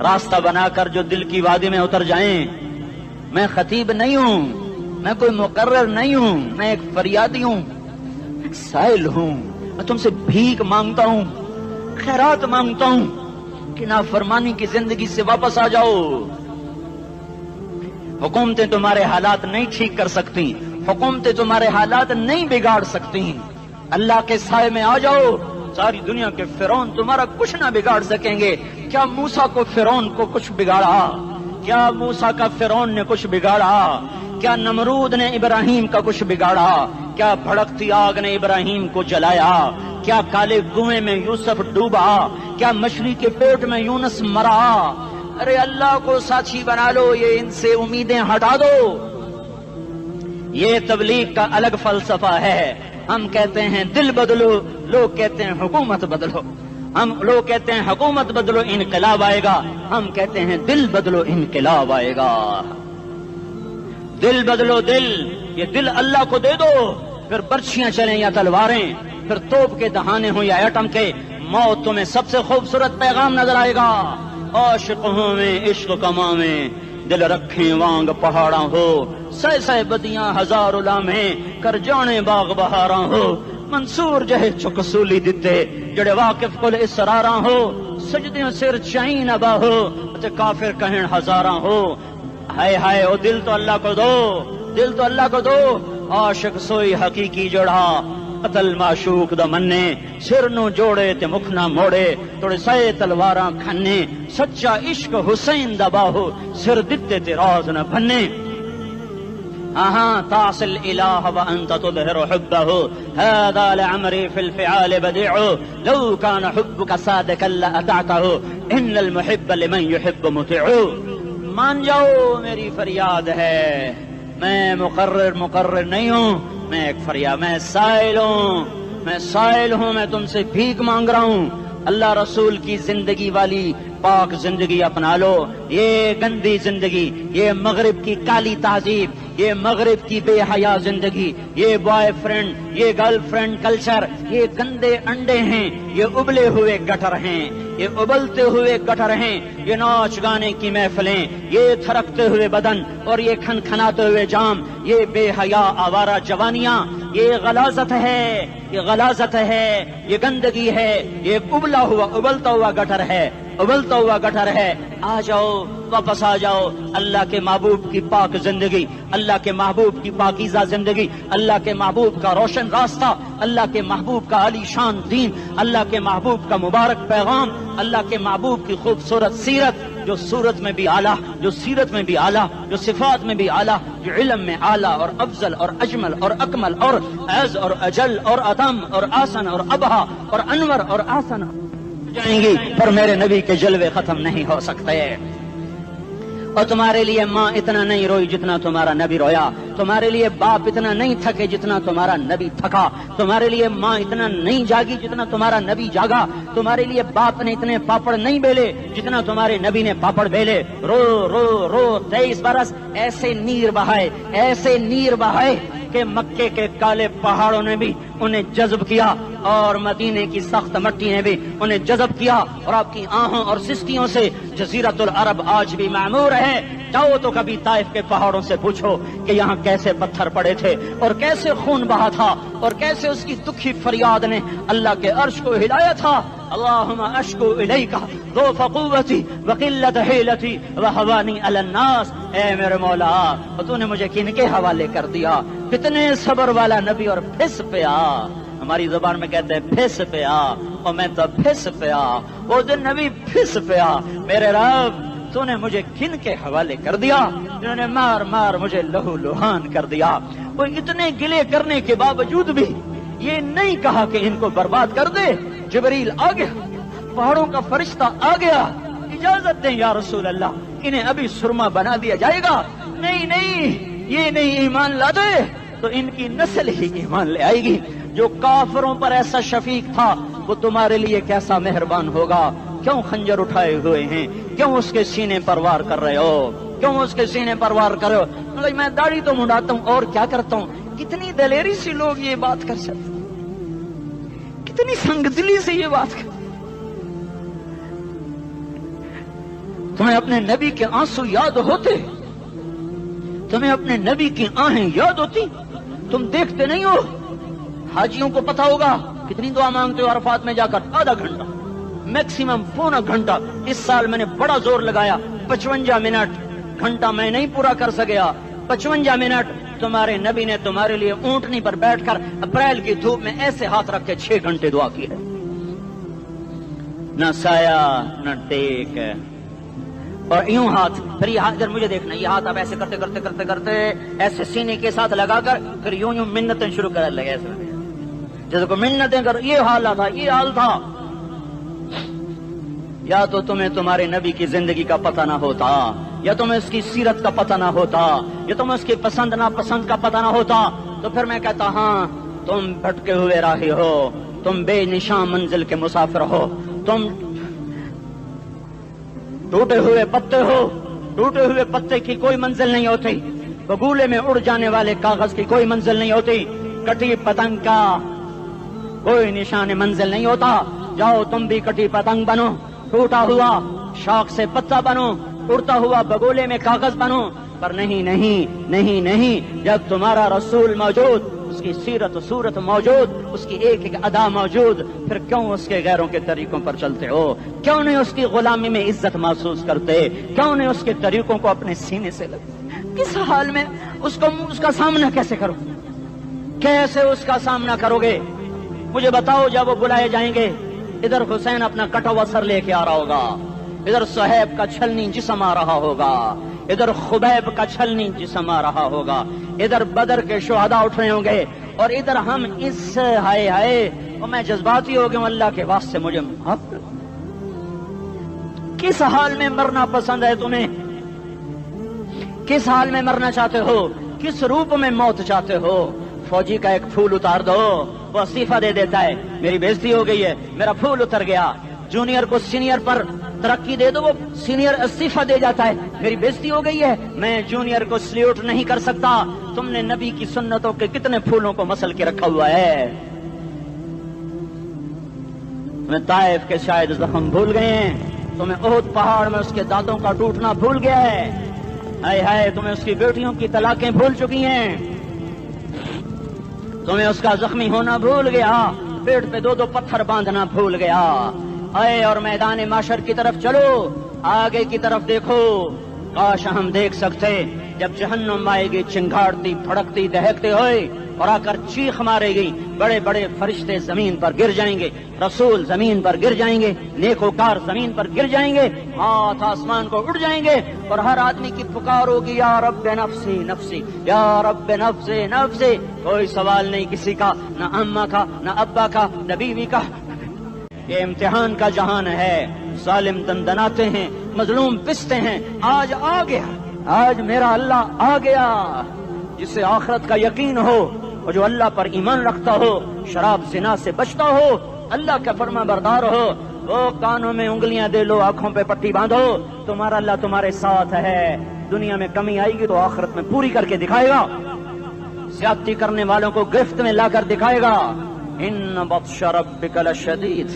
Speaker 2: راستہ بنا کر جو دل کی وادی میں اتر جائیں. میں خطیب نہیں ہوں، میں کوئی مقرر نہیں ہوں، میں ایک فریادی ہوں، ایک سائل ہوں. میں تم سے بھیک مانگتا ہوں، خیرات مانگتا ہوں کہ نافرمانی کی زندگی سے واپس آ جاؤ. حکومتیں تمہارے حالات نہیں ٹھیک کر سکتی، حکومتیں تمہارے حالات نہیں بگاڑ سکتی. اللہ کے سائے میں آ جاؤ. ساری دنیا کے فرعون تمہارا کچھ نہ بگاڑ سکیں گے. کیا موسیٰ کو فرعون کو کچھ بگاڑا؟ کیا موسیٰ کا فرعون نے کچھ بگاڑا؟ کیا نمرود نے ابراہیم کا کچھ بگاڑا؟ کیا بھڑکتی آگ نے ابراہیم کو جلایا؟ کیا کالے کنویں میں یوسف ڈوبا؟ کیا مچھلی کے پیٹ میں یونس مرا؟ ارے اللہ کو ساتھی بنا لو، یہ ان سے امیدیں ہٹا دو. یہ تبلیغ کا الگ فلسفہ ہے. ہم کہتے ہیں دل بدلو، لوگ کہتے ہیں حکومت بدلو. لوگ کہتے ہیں حکومت بدلو انقلاب آئے گا، ہم کہتے ہیں دل بدلو انقلاب آئے گا. دل بدلو. یہ دل اللہ کو دے دو، پھر برچیاں چلیں یا تلواریں، پھر توپ کے دہانے ہوں یا ایٹم کے، موت تمہیں سب سے خوبصورت پیغام نظر آئے گا. عاشق ہوں میں عشق کما میں، دل رکھیں وانگ پہاڑاں ہو، سہ بدیاں ہزار لامیں، کر جانے باغ بہاراں ہو. منصور جہے چکسولی دتے جڑے واقف کل اسراراں ہو، سجدیوں سر چائن ابا ہو، کافر کہیں ہزاراں ہو. ہائے ہائے او دل تو اللہ کو دو، دل تو اللہ کو دو. عاشق سوئی حقیقی جڑا، قتل معشوق دا مننے، سر نو جوڑے تے مکھ نہ موڑے، توڑے سائے تلواراں کھنے. سچا عشق حسین دا باہو، سر دتے تے راز نہ بھنے. تعصي الإله وأنت تظهر حبه، هذا لعمري في الفعال بديع، لو كان حبك صادقا لأطعته، إن المحب لمن يحب مطيع. مان جاؤ میری فریاد ہے، میں مقرر نہیں ہوں، میں ایک فریاد، میں سائل ہوں، میں تم سے بھیک مانگ رہا ہوں. اللہ رسول کی زندگی والی پاک زندگی اپنا لو. یہ گندی زندگی، یہ مغرب کی کالی تہذیب، یہ مغرب کی بے حیا زندگی، یہ بوائے فرینڈ، یہ گرل فرینڈ کلچر، یہ گندے انڈے ہیں، یہ ابلے ہوئے گٹر ہیں، یہ ابلتے ہوئے گٹر ہیں. یہ ناچ گانے کی محفلیں، یہ تھرکتے ہوئے بدن اور یہ کھنکھناتے ہوئے جام، یہ بے حیا آوارہ جوانیاں، یہ غلاظت ہے، یہ غلاظت ہے، یہ گندگی ہے، یہ ابلتا ہوا گٹر ہے، ابلتا ہوا گٹر ہے. آ جاؤ، واپس آ جاؤ. اللہ کے محبوب کی پاک زندگی، اللہ کے محبوب کی پاکیزہ زندگی، اللہ کے محبوب کا روشن راستہ، اللہ کے محبوب کا علی شان دین، اللہ کے محبوب کا مبارک پیغام، اللہ کے محبوب کی خوبصورت سیرت، جو صورت میں بھی اعلیٰ، جو سیرت میں بھی اعلیٰ، جو صفات میں بھی اعلیٰ، جو علم میں اعلیٰ اور افضل اور اجمل اور اکمل اور اعز اور اجل اور اتم اور آسن اور ابہا اور انور اور آسن جائیں گی، پر میرے نبی کے جلوے ختم نہیں ہو سکتے. اور تمہارے لیے ماں اتنا نہیں روئی جتنا تمہارا نبی رویا، تمہارے لیے باپ اتنا نہیں تھکے جتنا تمہارا نبی تھکا، تمہارے لیے ماں اتنا نہیں جاگی جتنا تمہارا نبی جاگا، تمہارے لیے باپ نے اتنے پاپڑ نہیں بیلے جتنا تمہارے نبی نے پاپڑ بیلے۔ رو رو رو 23 برس ایسے نیر بہائے، ایسے نیر بہائے کہ مکے کے کالے پہاڑوں نے بھی انہیں جذب کیا اور مدینے کی سخت مٹی نے بھی انہیں جذب کیا، اور آپ کی آہوں اور سستیوں سے جزیرۃ العرب آج بھی معمور ہے۔ جاؤ تو کبھی طائف کے پہاڑوں سے پوچھو کہ یہاں کیسے پتھر پڑے تھے اور کیسے خون بہا تھا اور کیسے اس کی دکھی فریاد نے اللہ کے عرش کو ہلایا تھا۔ اللہم اشکو الیک ضعف قوتی وقلت حیلتی وہوانی علی الناس، اے میرے مولا تو نے مجھے کن کے حوالے کر دیا؟ کتنے صبر والا نبی اور پھس پیا، ہماری زبان میں کہتے ہیں پھس پیا، اور میں تو پھس پیا، وہ دن نبی پھس پیا۔ میرے رب تو نے مجھے کن کے حوالے کر دیا جنہوں نے مار مار مجھے لہو لہان کر دیا؟ وہ اتنے گلے کرنے کے باوجود بھی یہ نہیں کہا کہ ان کو برباد کر دے۔ جبریل آ گیا، پہاڑوں کا فرشتہ آ گیا، اجازت دیں یا رسول اللہ، انہیں ابھی سرما بنا دیا جائے گا؟ نہیں نہیں، یہ نہیں ایمان لا دے تو ان کی نسل ہی ایمان لے آئے گی۔ جو کافروں پر ایسا شفیق تھا وہ تمہارے لیے کیسا مہربان ہوگا؟ کیوں خنجر اٹھائے ہوئے ہیں؟ کیوں اس کے سینے پر وار کر رہے ہو؟ کیوں اس کے سینے پر وار کر رہے ہو؟ میں داڑھی تو منڈاتا ہوں اور کیا کرتا ہوں۔ کتنی دلیری سے لوگ یہ بات کر سکتے، کتنی سنگ دلی سے یہ بات کر۔ تمہیں اپنے نبی کے آنسو یاد ہوتے؟ تمہیں اپنے نبی کی آہیں یاد ہوتی؟ تم دیکھتے نہیں ہو؟ حاجیوں کو پتا ہوگا کتنی دعا مانگتے ہو عرفات میں جا کر؟ آدھا گھنٹہ، میکسیمم پونا گھنٹہ۔ اس سال میں نے بڑا زور لگایا، 55 منٹ، گھنٹہ میں نہیں پورا کر سکیا، 55 منٹ تمہارے نبی نے تمہارے لیے اونٹنی پر بیٹھ کر اپریل کی دھوپ میں ایسے ہاتھ رکھ کے 6 گھنٹے دعا کی ہے۔ نہ سایہ نہ ٹیک، اور یوں ہاتھ، پھر یہ ہاتھ ادھر مجھے دیکھنا، یہ ہاتھ آپ ایسے کرتے کرتے کرتے کرتے ایسے سینے کے ساتھ لگا کر پھر یوں یوں منتیں شروع کر لگے، ایسے جیسے کو منتیں کر۔ یہ حال تھا، یہ حال تھا۔ یا تو تمہیں تمہارے نبی کی زندگی کا پتہ نہ ہوتا، یا تمہیں اس کی سیرت کا پتہ نہ ہوتا، یا تمہیں اس کی پسند ناپسند کا پتہ نہ ہوتا، تو پھر میں کہتا ہاں تم بھٹکے ہوئے راہی ہو، تم بے نشان منزل کے مسافر ہو، تم ٹوٹے ہوئے پتے ہو۔ ٹوٹے ہوئے پتے کی کوئی منزل نہیں ہوتی، بگولے میں اڑ جانے والے کاغذ کی کوئی منزل نہیں ہوتی، کٹی پتنگ کا کوئی نشان منزل نہیں ہوتا۔ جاؤ تم بھی کٹی پتنگ بنو، ٹوٹا ہوا شاخ سے پتا بنو، اڑتا ہوا بگولے میں کاغذ بنو، پر نہیں نہیں نہیں نہیں، جب تمہارا رسول موجود، اس کی سیرت و صورت موجود، اس کی ایک ایک ادا موجود، پھر کیوں اس کے غیروں کے طریقوں پر چلتے ہو؟ کیوں نہیں اس کی غلامی میں عزت محسوس کرتے؟ کیوں نہیں اس کے طریقوں کو اپنے سینے سے لگتے؟ کس حال میں اس کا سامنا کیسے کرو؟ کیسے اس کا سامنا کرو گے؟ مجھے بتاؤ، جب وہ بلائے جائیں گے، ادھر حسین اپنا کٹا ہوا سر لے کے آ رہا ہوگا، ادھر صہیب کا چھلنی جسم آ رہا ہوگا، ادھر خبیب کا چھلنی جسم آ رہا ہوگا، ادھر بدر کے شہداء اٹھ رہے ہوں گے، اور ادھر ہم اس ہائے ہائے، اور میں جذباتی ہو گیا ہوں، اللہ کے واسطے مجھے معاف کر۔ کس حال میں مرنا پسند ہے تمہیں؟ کس حال میں مرنا چاہتے ہو؟ کس روپ میں موت چاہتے ہو؟ فوجی کا ایک پھول اتار دو، وہ استعفیٰ دے دیتا ہے، میری بےزتی ہو گئی ہے، میرا پھول اتر گیا۔ جونیئر کو سینئر پر ترقی دے دو، وہ سینئر استعفیٰ دے جاتا ہے، میری بےزتی ہو گئی ہے، میں جونیئر کو سلیوٹ نہیں کر سکتا۔ تم نے نبی کی سنتوں کے کتنے پھولوں کو مسل کے رکھا ہوا ہے؟ تمہیں طائف کے شاید زخم بھول گئے ہیں، تمہیں احد پہاڑ میں اس کے دانتوں کا ٹوٹنا بھول گیا ہے، ہائے ہائے تمہیں اس کی بیٹیوں کی طلاقیں بھول چکی ہیں، تمہیں اس کا زخمی ہونا بھول گیا، پیٹ پہ 2 پتھر باندھنا بھول گیا۔ آئے اور میدان معاشر کی طرف چلو، آگے کی طرف دیکھو۔ کاش ہم دیکھ سکتے جب جہنم آئے گی چنگاڑتی بھڑکتی دہکتے ہوئے اور آ کر چیخ مارے گی، بڑے بڑے فرشتے زمین پر گر جائیں گے، رسول زمین پر گر جائیں گے، نیکوکار زمین پر گر جائیں گے، ہاتھ آسمان کو اڑ جائیں گے، اور ہر آدمی کی پکار ہوگی، یا رب نفسی نفسی، یا رب نفسی نفسی۔ کوئی سوال نہیں کسی کا، نہ اماں کا، نہ ابا کا، نہ بیوی کا۔ یہ امتحان کا جہان ہے، ظالم دندناتے ہیں، مظلوم پستے ہیں. آج آ گیا، آج میرا اللہ آ گیا. جسے آخرت کا یقین ہو اور جو اللہ پر ایمان رکھتا ہو، شراب زنا سے بچتا ہو، اللہ کا فرما بردار ہو، وہ کانوں میں انگلیاں دے لو، آنکھوں پہ پٹی باندھو، تمہارا اللہ تمہارے ساتھ ہے. دنیا میں کمی آئے گی تو آخرت میں پوری کر کے دکھائے گا. زیادتی کرنے والوں کو گرفت میں لا کر دکھائے گا. ان بطش ربک لشدید،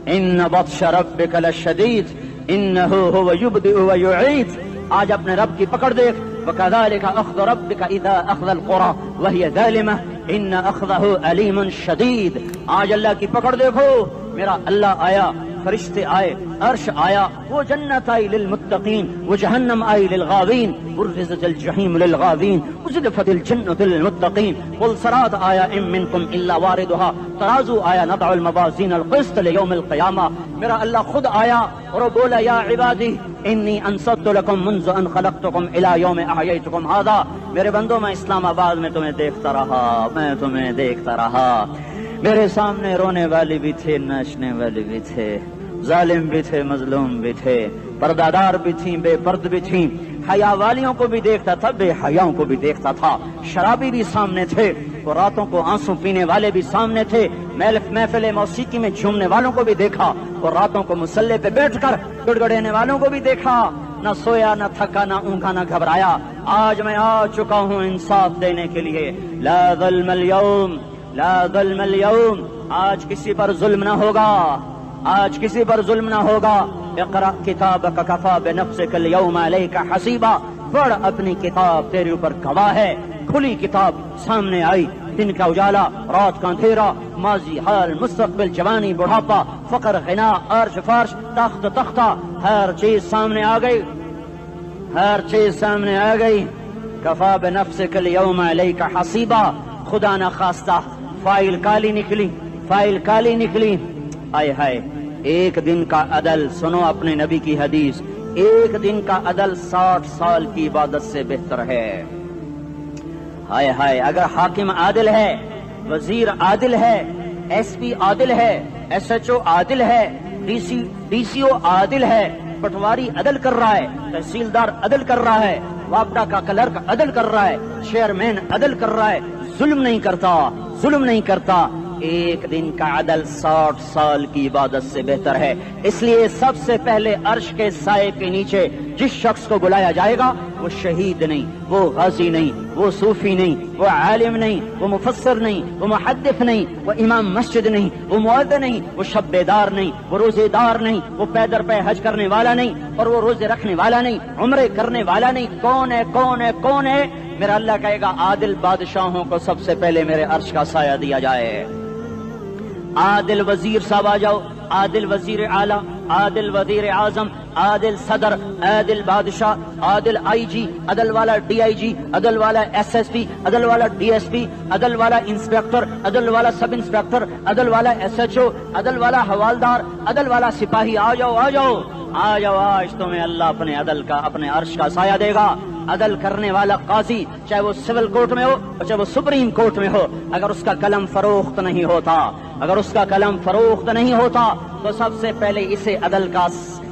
Speaker 2: ان بطش ربک لشدید انہ هو یبدئ ویعید. آج اپنے رب کی پکڑ دیکھ. وکذالک اخذ ربک اذا اخذ القری وہی ظالمہ ان اخذہ علیم شدید. آج اللہ کی پکڑ دیکھو. میرا اللہ آیا، فرشتے آئے، عرش آیا، وہ جنت آئی للمتقین، وہ جہنم آئی للغاوین، برزت الجحیم للغاوین، ازلفت الجنت للمتقین. قل صراط آیا ام منکم الا واردها، ترازو آیا نضع الموازین القسط لیوم القیامہ. میرا اللہ خود آیا اور وہ بولا یا عبادی انی انصت لکم منذ ان خلقتکم الی یوم احییتکم ھذا. میرے بندوں میں اسلام آباد میں تمہیں دیکھتا رہا، میں تمہیں دیکھتا رہا. میرے سامنے رونے والے بھی تھے، ناچنے والے بھی تھے، ظالم بھی تھے، مظلوم بھی تھے، پردادار بھی تھیں، بے پرد بھی تھیں. حیا والیوں کو بھی دیکھتا تھا، بے حیاؤں کو بھی دیکھتا تھا. شرابی بھی سامنے تھے، اور راتوں کو آنسو پینے والے بھی سامنے تھے. محفل موسیقی میں جھومنے والوں کو بھی دیکھا، اور راتوں کو مصلے پہ بیٹھ کر گڑ گڑانے والوں کو بھی دیکھا. نہ سویا، نہ تھکا، نہ اونگا، نہ گھبرایا. آج میں آ چکا ہوں انصاف دینے کے لیے. لا ظلم اليوم، لا ظلم اليوم. آج کسی پر ظلم نہ ہوگا، آج کسی پر ظلم نہ ہوگا. اقرأ کتابک کفا بنفسک اليوم علیک حسیبا. پڑھ اپنی کتاب، تیرے اوپر گواہ ہے. کھلی کتاب سامنے آئی. دن کا اجالا، رات کا اندھیرا، ماضی، حال، مستقبل، جوانی، بڑھاپا، فقر، غنا، عرش، فرش، تخت، تختہ، ہر چیز سامنے آ گئی، ہر چیز سامنے آ گئی. کفا بنفسک اليوم علیک حسیبا. خدا نہ خواستہ فائل کالی نکلی، فائل کالی نکلی. آئے ہائے، ایک دن کا عدل، سنو اپنے نبی کی حدیث، ایک دن کا عدل 60 سال کی عبادت سے بہتر ہے. ہائے ہائے، اگر حاکم عادل ہے، وزیر عادل ہے، ایس پی عادل ہے، ایس ایچ او عادل ہے، ڈی سی او عادل ہے، پٹواری عدل کر رہا ہے، تحصیلدار عدل کر رہا ہے، وابڈا کا کلرک عدل کر رہا ہے، چیئرمین عدل کر رہا ہے، ظلم نہیں کرتا، ظلم نہیں کرتا. ایک دن کا عدل 60 سال کی عبادت سے بہتر ہے. اس لیے سب سے پہلے عرش کے سائے کے نیچے جس شخص کو بلایا جائے گا وہ شہید نہیں، وہ غازی نہیں، وہ صوفی نہیں، وہ عالم نہیں، وہ مفسر نہیں، وہ محدث نہیں، وہ امام مسجد نہیں، وہ مؤذن نہیں، وہ شب بیدار نہیں، وہ روزے دار نہیں، وہ پیدر پہ حج کرنے والا نہیں، اور وہ روزے رکھنے والا نہیں، عمرے کرنے والا نہیں. کون ہے، کون ہے، کون ہے؟ میرا اللہ کہے گا عادل بادشاہوں کو سب سے پہلے میرے عرش کا سایہ دیا جائے. عادل وزیر صاحب آ جاؤ، عادل وزیر اعلیٰ، عادل وزیر اعظم، عادل صدر، عادل بادشاہ، عادل آئی جی، عدل والا ڈی آئی جی، عدل والا ایس ایس پی، عدل والا ڈی ایس پی، عدل والا انسپیکٹر، عدل والا سب انسپیکٹر، عدل والا ایس ایچ او، عدل والا حوالدار، عدل والا سپاہی. آ جاؤ، آ جاؤ، آ جاؤ. آج تمہیں اللہ اپنے عدل کا، اپنے عرش کا سایہ دے گا. عدل کرنے والا قاضی، چاہے وہ سول کورٹ میں ہو اور چاہے وہ سپریم کورٹ میں ہو، اگر اس کا قلم فروخت نہیں ہوتا، اگر اس کا قلم فروخت نہیں ہوتا تو سب سے پہلے اسے عدل کا،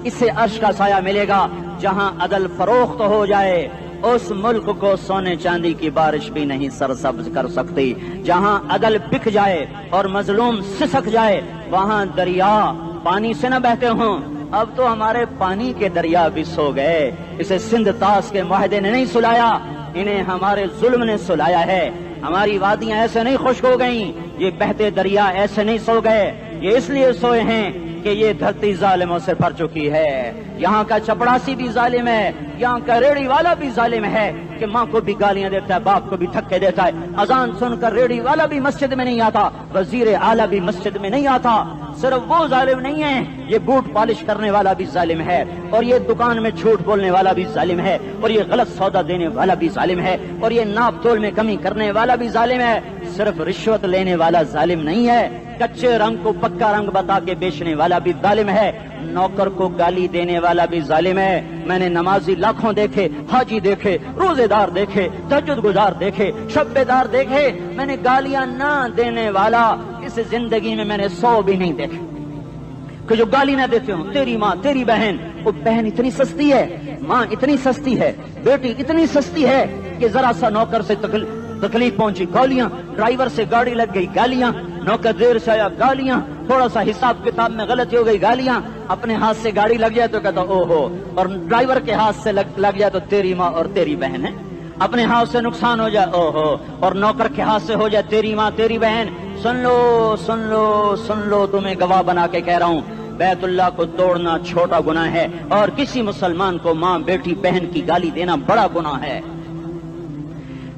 Speaker 2: اسے عرش کا سایہ ملے گا. جہاں عدل فروخت ہو جائے اس ملک کو سونے چاندی کی بارش بھی نہیں سرسبز کر سکتی. جہاں عدل بک جائے اور مظلوم سسک جائے وہاں دریا پانی سے نہ بہتے ہوں. اب تو ہمارے پانی کے دریا بھی سو گئے. اسے سندھ طاس کے معاہدے نے نہیں سلایا، انہیں ہمارے ظلم نے سلایا ہے. ہماری وادیاں ایسے نہیں خشک ہو گئیں، یہ بہتے دریا ایسے نہیں سو گئے. یہ اس لیے سوئے ہیں کہ یہ دھرتی ظالموں سے بھر چکی ہے. یہاں کا چپڑاسی بھی ظالم ہے، یہاں کا ریڑھی والا بھی ظالم ہے کہ ماں کو بھی گالیاں دیتا ہے، باپ کو بھی دھکے دیتا ہے. اذان سن کر ریڑھی والا بھی مسجد میں نہیں آتا، وزیر اعلیٰ بھی مسجد میں نہیں آتا. صرف وہ ظالم نہیں ہے، یہ بوٹ پالش کرنے والا بھی ظالم ہے، اور یہ دکان میں جھوٹ بولنے والا بھی ظالم ہے، اور یہ غلط سودا دینے والا بھی ظالم ہے، اور یہ ناپ تول میں کمی کرنے والا بھی ظالم ہے. صرف رشوت لینے والا ظالم نہیں ہے، کچے رنگ کو پکا رنگ بتا کے بیچنے والا بھی ظالم ہے، نوکر کو گالی دینے والا بھی ظالم ہے. میں نے نمازی لاکھوں دیکھے، حاجی دیکھے، روزے دار دیکھے، تہجد گزار دیکھے، شب بیدار دیکھے. میں نے گالیاں نہ دینے والا اس زندگی میں میں نے 100 بھی نہیں دیکھے. کہ جو گالی نہ دیتے ہوں، تیری ماں تیری بہن، وہ بہن اتنی سستی ہے، ماں اتنی سستی ہے، بیٹی اتنی سستی ہے کہ ذرا سا نوکر سے تکلیف پہنچی گالیاں، ڈرائیور سے گاڑی لگ گئی گالیاں، نوکر دیر سے آیا گالیاں، تھوڑا سا حساب کتاب میں غلطی ہو گئی گالیاں، اپنے ہاتھ سے گاڑی لگ جائے تو کہتا او ہو، اور ڈرائیور کے ہاتھ سے لگ جائے تو تیری ماں اور تیری بہن ہے، اپنے ہاتھ سے نقصان ہو جائے او ہو، اور نوکر کے ہاتھ سے ہو جائے تیری ماں تیری بہن، سن لو سن لو سن لو، تمہیں گواہ بنا کے کہہ رہا ہوں، بیت اللہ کو توڑنا چھوٹا گناہ ہے، اور کسی مسلمان کو ماں بیٹی بہن کی گالی دینا بڑا گناہ ہے۔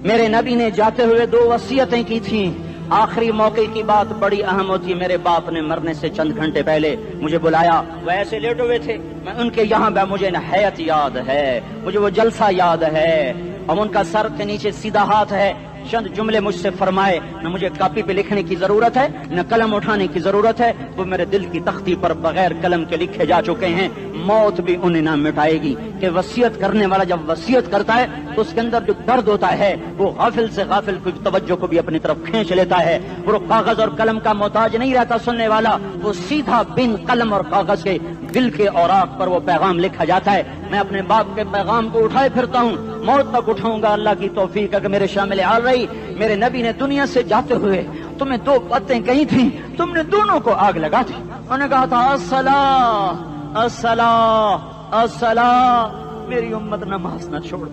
Speaker 2: میرے نبی نے جاتے ہوئے 2 وصیتیں کی تھیں، آخری موقع کی بات بڑی اہم ہوتی۔ میرے باپ نے مرنے سے چند گھنٹے پہلے مجھے بلایا، وہ ایسے لیٹے ہوئے تھے، میں ان کے یہاں بیٹھا، مجھے نہایت یاد ہے، مجھے وہ جلسہ یاد ہے، اب ان کا سر کے نیچے سیدھا ہاتھ ہے، چند جملے مجھ سے فرمائے، نہ مجھے کاپی پہ لکھنے کی ضرورت ہے نہ قلم اٹھانے کی ضرورت ہے، وہ میرے دل کی تختی پر بغیر قلم کے لکھے جا چکے ہیں، موت بھی انہیں نہ مٹائے گی کہ وصیت کرنے والا جب وصیت کرتا ہے تو اس کے اندر جو درد ہوتا ہے وہ غافل سے غافل کی توجہ کو بھی اپنی طرف کھینچ لیتا ہے، وہ کاغذ اور قلم کا محتاج نہیں رہتا سننے والا، وہ سیدھا بن قلم اور کاغذ کے دل کے اوراق پر وہ پیغام لکھا جاتا ہے۔ میں اپنے باپ کے پیغام کو اٹھائے پھرتا ہوں، موت تک اٹھاؤں گا، اللہ کی توفیق ہے کہ میرے شامل حال رہی۔ میرے نبی نے دنیا سے جاتے ہوئے تمہیں 2 باتیں کہی تھیں، تم نے دونوں کو آگ لگا دی۔ انہوں نے کہا تھا الصلاۃ الصلاۃ الصلاۃ، میری امت نماز نہ چھوڑ۔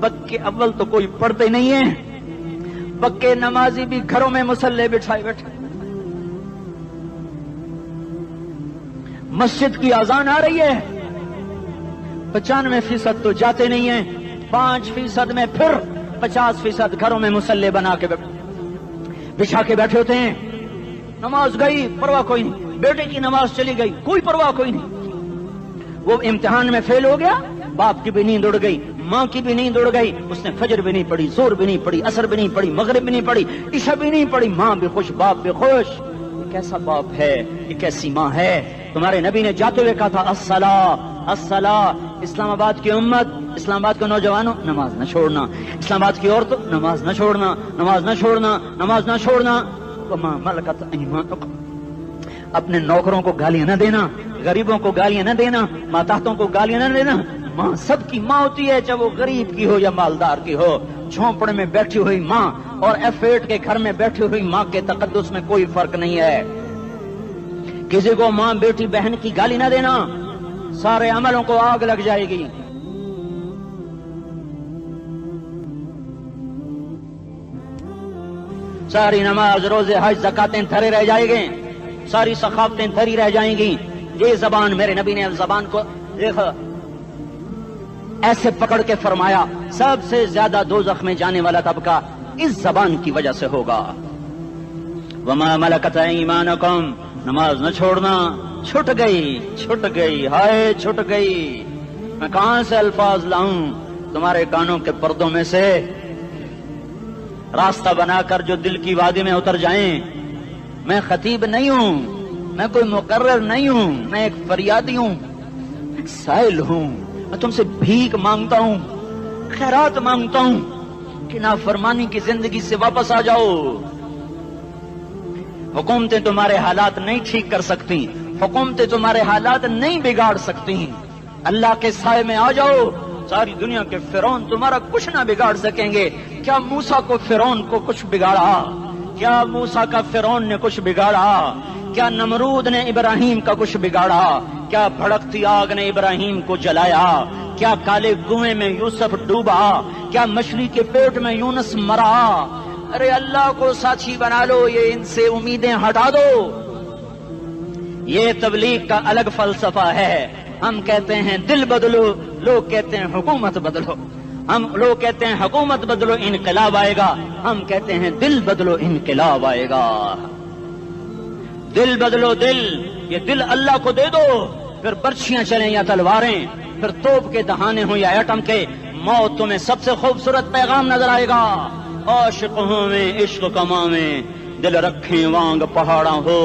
Speaker 2: پکے اول تو کوئی پڑھتے نہیں ہیں، پکے نمازی بھی گھروں میں مصلے بٹھائے بیٹھے، مسجد کی اذان آ رہی ہے، 95% تو جاتے نہیں ہیں، 5% میں پھر 50% گھروں میں مصلے بنا کے بچھا کے بیٹھے ہوتے ہیں۔ نماز گئی پرواہ کوئی نہیں، بیٹے کی نماز چلی گئی کوئی پرواہ کوئی نہیں، وہ امتحان میں فیل ہو گیا، باپ کی بھی نیند اڑ گئی، ماں کی بھی نیند اڑ گئی، اس نے فجر بھی نہیں پڑھی، ظہر بھی نہیں پڑھی، عصر بھی نہیں پڑھی، مغرب بھی نہیں پڑھی، عشاء بھی نہیں پڑھی، ماں بھی خوش باپ بھی خوش۔ یہ کیسا باپ ہے، یہ کیسی ماں ہے؟ تمہارے نبی نے جاتے ہوئے کہا تھا الصلاۃ الصلاۃ۔ اسلام آباد کی امت، اسلام آباد کے نوجوانوں، نماز نہ چھوڑنا، اسلام آباد کی عورتوں، نماز نہ چھوڑنا، نماز نہ چھوڑنا، نماز نہ چھوڑنا۔ وما ملکت ایمانکم، اپنے نوکروں کو گالیاں نہ دینا، غریبوں کو گالیاں نہ دینا، ماتحتوں کو گالیاں نہ دینا۔ ماں سب کی ماں ہوتی ہے، چاہے وہ غریب کی ہو یا مالدار کی ہو، جھونپڑے میں بیٹھی ہوئی ماں اور F8 کے گھر میں بیٹھی ہوئی ماں کے تقدس میں کوئی فرق نہیں ہے۔ کسی کو ماں بیٹی بہن کی گالی نہ دینا، سارے عملوں کو آگ لگ جائے گی۔ ساری نماز روزے حج زکاتیں دھرے رہ جائیں گے، ساری ثقافتیں دھری رہ جائیں گی۔ یہ زبان، میرے نبی نے زبان کو دیکھا ایسے پکڑ کے فرمایا سب سے زیادہ دوزخ میں جانے والا طبقہ اس زبان کی وجہ سے ہوگا۔ وما ملکت ایمانکم، نماز نہ چھوڑنا، چھٹ گئی ہائے چھٹ گئی۔ میں کہاں سے الفاظ لاؤں تمہارے کانوں کے پردوں میں سے، راستہ بنا کر جو دل کی وادی میں اتر جائیں۔ میں خطیب نہیں ہوں، میں کوئی مقرر نہیں ہوں، میں ایک فریادی ہوں، ایک سائل ہوں، میں تم سے بھیک مانگتا ہوں، خیرات مانگتا ہوں کہ نافرمانی کی زندگی سے واپس آ جاؤ۔ حکومتیں تمہارے حالات نہیں ٹھیک کر سکتی، حکومتیں تمہارے حالات نہیں بگاڑ سکتی، اللہ کے سائے میں آ جاؤ، ساری دنیا کے فرعون تمہارا کچھ نہ بگاڑ سکیں گے۔ کیا موسیٰ کو فرعون کو کچھ بگاڑا؟ کیا موسیٰ کا فرعون نے کچھ بگاڑا؟ کیا نمرود نے ابراہیم کا کچھ بگاڑا؟ کیا بھڑکتی آگ نے ابراہیم کو جلایا؟ کیا کالے کنویں میں یوسف ڈوبا؟ کیا مچھلی کے پیٹ میں یونس مرا؟ ارے اللہ کو ساتھی بنا لو، یہ ان سے امیدیں ہٹا دو۔ یہ تبلیغ کا الگ فلسفہ ہے۔ ہم کہتے ہیں دل بدلو، لوگ کہتے ہیں حکومت بدلو۔ لوگ کہتے ہیں حکومت بدلو انقلاب آئے گا، ہم کہتے ہیں دل بدلو انقلاب آئے گا۔ دل بدلو، دل، یہ دل اللہ کو دے دو، پھر برچھیاں چلیں یا تلواریں، پھر توپ کے دہانے ہوں یا ایٹم کے، موت تمہیں سب سے خوبصورت پیغام نظر آئے گا۔ عاشق ہوں میں عشق کما میں، دل رکھیں وانگ پہاڑاں ہو،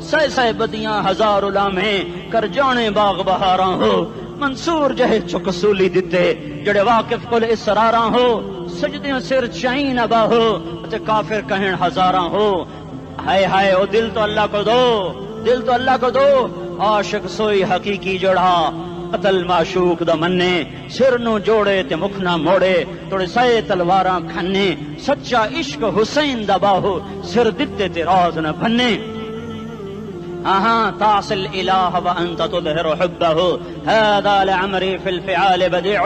Speaker 2: سہ سہ بدیاں ہزار لامے، کر جانے باغ بہاراں ہو، منصور جہے چکسولی دتے، جڑے واقف کل اسراراں ہو، سجدیں سر چائیں نبا ہو، کافر کہیں ہزاراں ہو۔ ہائے ہائے او دل تو اللہ کو دو، دل تو اللہ کو دو. عاشق سوئی حقیقی جوڑا قتل معشوق دا مننے, سر نو جوڑے تے مکھ نہ موڑے, توڑے سائے تلواراں کھنے, سچا عشق حسین دا باہو, سر دتے تے راز نہ بھنے. تعصي الإله وأنت تظهر حبه, هذا لعمري في الفعال بديع,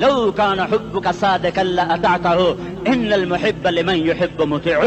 Speaker 2: لو كان حبك صادقا لأطعته, إن المحب لمن يحب مطيع.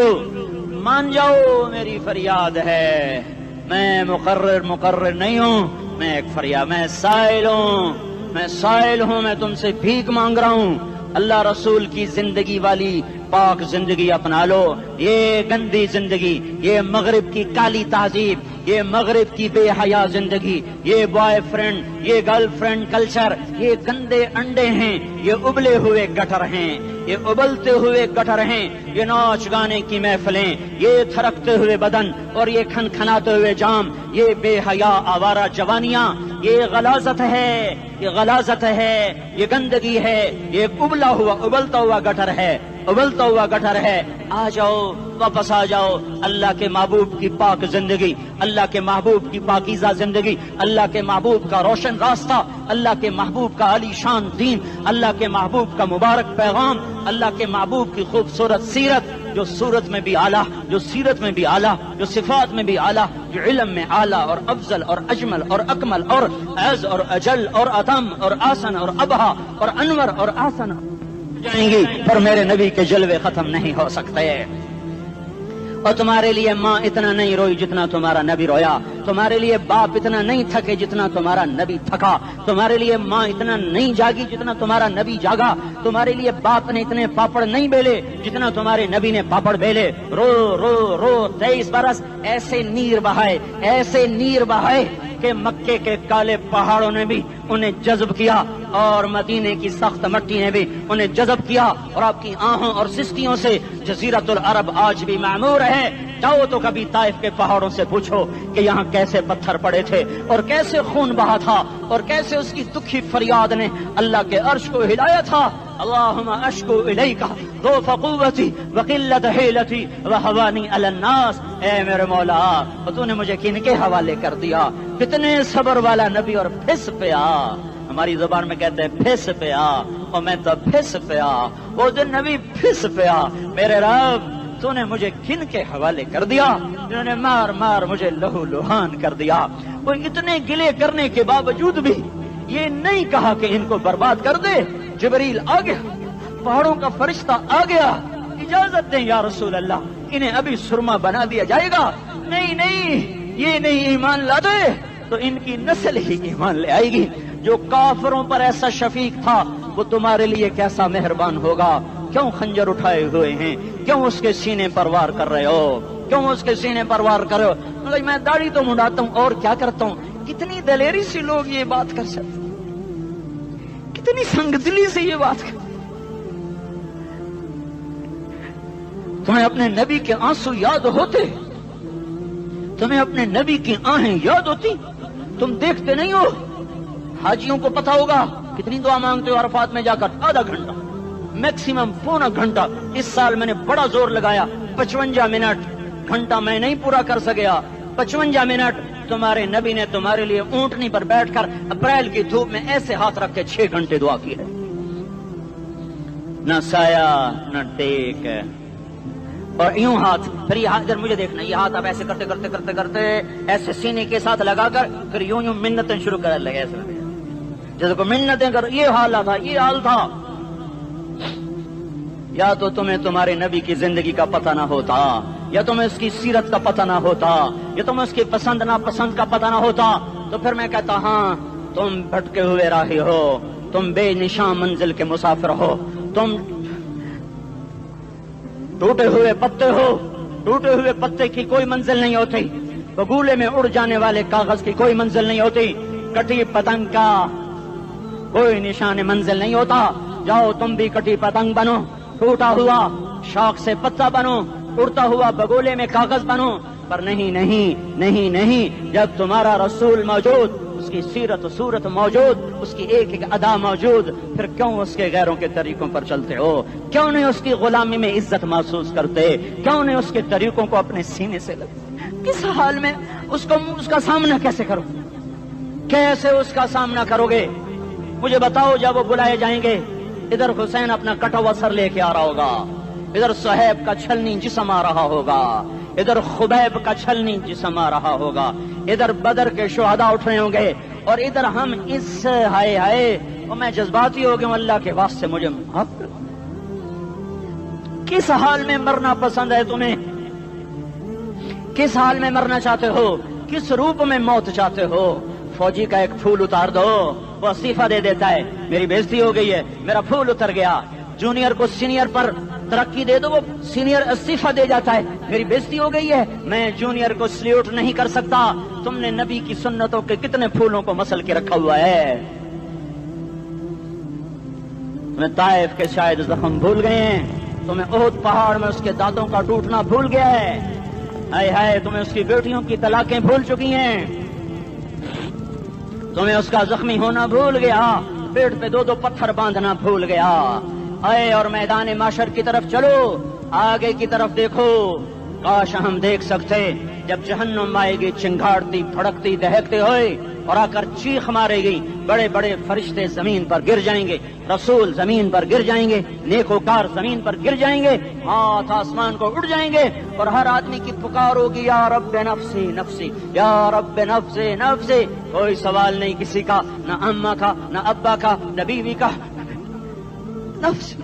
Speaker 2: مان جاؤ میری فریاد ہے, میں مقرر نہیں ہوں, میں ایک فریاد, میں سائل ہوں, میں تم سے بھیک مانگ رہا ہوں. اللہ رسول کی زندگی والی پاک زندگی اپنا لو. یہ گندی زندگی, یہ مغرب کی کالی تہذیب, یہ مغرب کی بے حیا زندگی, یہ بوائے فرینڈ, یہ گرل فرینڈ کلچر, یہ گندے انڈے ہیں, یہ ابلے ہوئے گٹر ہیں, یہ ابلتے ہوئے گٹر ہیں, یہ ناچ گانے کی محفلیں, یہ تھرکتے ہوئے بدن اور یہ کھنکھناتے ہوئے جام, یہ بے حیا آوارہ جوانیاں, یہ غلاظت ہے, یہ غلاظت ہے, یہ گندگی ہے, یہ ابلتا ہوا گٹر ہے, ابلتا ہوا گٹر ہے. آ جاؤ, واپس آ جاؤ. اللہ کے محبوب کی پاک زندگی, اللہ کے محبوب کی پاکیزہ زندگی, اللہ کے محبوب کا روشن راستہ, اللہ کے محبوب کا علی شان دین, اللہ کے محبوب کا مبارک پیغام, اللہ کے محبوب کی خوبصورت سیرت, جو صورت میں بھی اعلیٰ, جو سیرت میں بھی اعلیٰ, جو صفات میں بھی اعلیٰ, جو علم میں اعلیٰ اور افضل اور اجمل اور اکمل اور اعز اور اجل اور اتم اور آسن اور ابہا اور انور اور آسن جائیں گی, پر میرے نبی کے جلوے ختم نہیں ہو سکتے. اور تمہارے لیے ماں اتنا نہیں روئی جتنا تمہارا نبی رویا, تمہارے لیے باپ اتنا نہیں تھکے جتنا تمہارا نبی تھکا, تمہارے لیے ماں اتنا نہیں جاگی جتنا تمہارا نبی جاگا, تمہارے لیے باپ نے اتنے پاپڑ نہیں بیلے جتنا تمہارے نبی نے پاپڑ بیلے. رو رو رو 23 برس ایسے نیر بہائے کہ مکے کے کالے پہاڑوں نے بھی انہیں جذب کیا اور مدینے کی سخت مٹی نے بھی انہیں جذب کیا, اور آپ کی آہوں اور سسکیوں سے جزیرت العرب آج بھی معمور ہے. جاؤ تو کبھی طائف کے پہاڑوں سے پوچھو کہ یہاں کیسے پتھر پڑے تھے اور کیسے خون بہا تھا اور کیسے اس کی دکھی فریاد نے اللہ کے عرش کو ہلایا تھا. اللہم اشکو الیکا ضعف قوتی وقلت حیلتی وہوانی علی الناس. اے میرے مولا, تو نے مجھے کن کے حوالے کر دیا, کتنے صبر والا نبی, اور پھس پیا. ہماری زبان میں کہتے ہیں پھس پیا, اور میں تو پھس پیا, وہ دن نبی پھس پیا. میرے رب, تو نے مجھے کن کے حوالے کر دیا جنہوں نے مار مجھے لہو لہان کر دیا. وہ اتنے گلے کرنے کے باوجود بھی یہ نہیں کہا کہ ان کو برباد کر دے. جبریل آ گیا, پہاڑوں کا فرشتہ آ گیا, اجازت دیں یا رسول اللہ, انہیں ابھی سرما بنا دیا جائے گا. نہیں, یہ نہیں ایمان لا دے تو ان کی نسل ہی ایمان لے آئے گی. جو کافروں پر ایسا شفیق تھا وہ تمہارے لیے کیسا مہربان ہوگا. کیوں خنجر اٹھائے ہوئے ہیں, کیوں اس کے سینے پر وار کر رہے ہو, کیوں اس کے سینے پر وار کر رہے ہو؟ میں داڑھی تو منڈاتا ہوں اور کیا کرتا ہوں. کتنی دلیری سے لوگ یہ بات کر سکتے, کتنی سنگدلی سے یہ بات کر. تمہیں اپنے نبی کے آنسو یاد ہوتے, تمہیں اپنے نبی کی آہیں یاد ہوتی, تم دیکھتے نہیں ہو. حاجیوں کو پتا ہوگا کتنی دعا مانگتے ہو عرفات میں جا کر, آدھا گھنٹہ, میکسیمم پونا گھنٹہ. اس سال میں نے بڑا زور لگایا, 55 منٹ, گھنٹہ میں نہیں پورا کر سکیا. 55 منٹ تمہارے نبی نے تمہارے لیے اونٹنی پر بیٹھ کر اپریل کی دھوپ میں ایسے ہاتھ رکھ کے 6 گھنٹے دعا کی ہے. نہ سایہ نہ ٹیک, اور یوں ہاتھ, پھر یہ ہاتھ ادھر مجھے دیکھنا, یہ ہاتھ آپ ایسے کرتے کرتے کرتے کرتے ایسے سینے کے ساتھ لگا کر پھر یوں منتیں شروع کر لگے, ایسے جیسے کو منتیں کر. یہ حال تھا, یہ حال تھا. یا تو تمہیں تمہارے نبی کی زندگی کا پتہ نہ ہوتا, یا تمہیں اس کی سیرت کا پتہ نہ ہوتا, یا تمہیں اس کی پسند ناپسند کا پتہ نہ ہوتا, تو پھر میں کہتا ہاں تم بھٹکے ہوئے راہی ہو, تم بے نشان منزل کے مسافر ہو, تم ٹوٹے ہوئے پتے ہو. ٹوٹے ہوئے پتے کی کوئی منزل نہیں ہوتی, بگولے میں اڑ جانے والے کاغذ کی کوئی منزل نہیں ہوتی, کٹی پتنگ کا کوئی نشان منزل نہیں ہوتا. جاؤ تم بھی کٹی پتنگ بنو, ٹوٹا ہوا شوق سے پتا بنو, اڑتا ہوا بگولے میں کاغذ بنو. پر نہیں نہیں نہیں نہیں, جب تمہارا رسول موجود, اس کی سیرت و صورت موجود, اس کی ایک ایک ادا موجود, پھر کیوں اس کے غیروں کے طریقوں پر چلتے ہو؟ کیوں نہیں اس کی غلامی میں عزت محسوس کرتے؟ کیوں نہیں اس کے طریقوں کو اپنے سینے سے لگتے؟ کس حال میں اس کا سامنا کیسے کرو؟ کیسے اس کا سامنا کرو گے؟ مجھے بتاؤ، جب وہ بلائے جائیں گے، ادھر حسین اپنا کٹا ہوا سر لے کے آ رہا ہوگا، ادھر صہیب کا چھلنی جسم آ رہا ہوگا، ادھر خبیب کا چھلنی جسم آ رہا ہوگا، ادھر بدر کے شہداء اٹھ رہے ہوں گے، اور ادھر ہم اس ہائے ہائے، اور میں جذباتی ہو گیا ہوں، اللہ کے واسطے مجھے معاف کر۔ کس حال میں مرنا پسند ہے تمہیں؟ کس حال میں مرنا چاہتے ہو؟ کس روپ میں موت چاہتے ہو؟ فوجی کا ایک پھول اتار دو، وہ استعفیٰ دے دیتا ہے، میری بےزتی ہو گئی ہے، میرا پھول اتر گیا۔ جونیئر کو سینئر پر ترقی دے دو، وہ سینئر استعفیٰ دے جاتا ہے، میری بےزتی ہو گئی ہے، میں جونیئر کو سلیوٹ نہیں کر سکتا۔ تم نے نبی کی سنتوں کے کتنے پھولوں کو مسل کے رکھا ہوا ہے؟ تمہیں طائف کے شاید زخم بھول گئے ہیں، تمہیں احد پہاڑ میں اس کے دانتوں کا ٹوٹنا بھول گیا ہے، ہائے ہائے تمہیں اس کی بیٹیوں کی طلاقیں بھول چکی ہیں، تمہیں اس کا زخمی ہونا بھول گیا، پیٹ پہ دو پتھر باندھنا بھول گیا۔ آئے اور میدان معاشر کی طرف چلو، آگے کی طرف دیکھو۔ کاش ہم دیکھ سکتے جب جہنم آئے گی چنگاڑتی بھڑکتی دہکتے ہوئے اور آ کر چیخ مارے گی، بڑے بڑے فرشتے زمین پر گر جائیں گے، رسول زمین پر گر جائیں گے، نیکوکار زمین پر گر جائیں گے، ہاتھ آسمان کو اڑ جائیں گے، اور ہر آدمی کی پکار ہوگی، یا رب نفسی نفسی، یا رب نفسی نفسی۔ کوئی سوال نہیں کسی کا، نہ اماں کا، نہ ابا کا، نہ بیوی کا، نفس،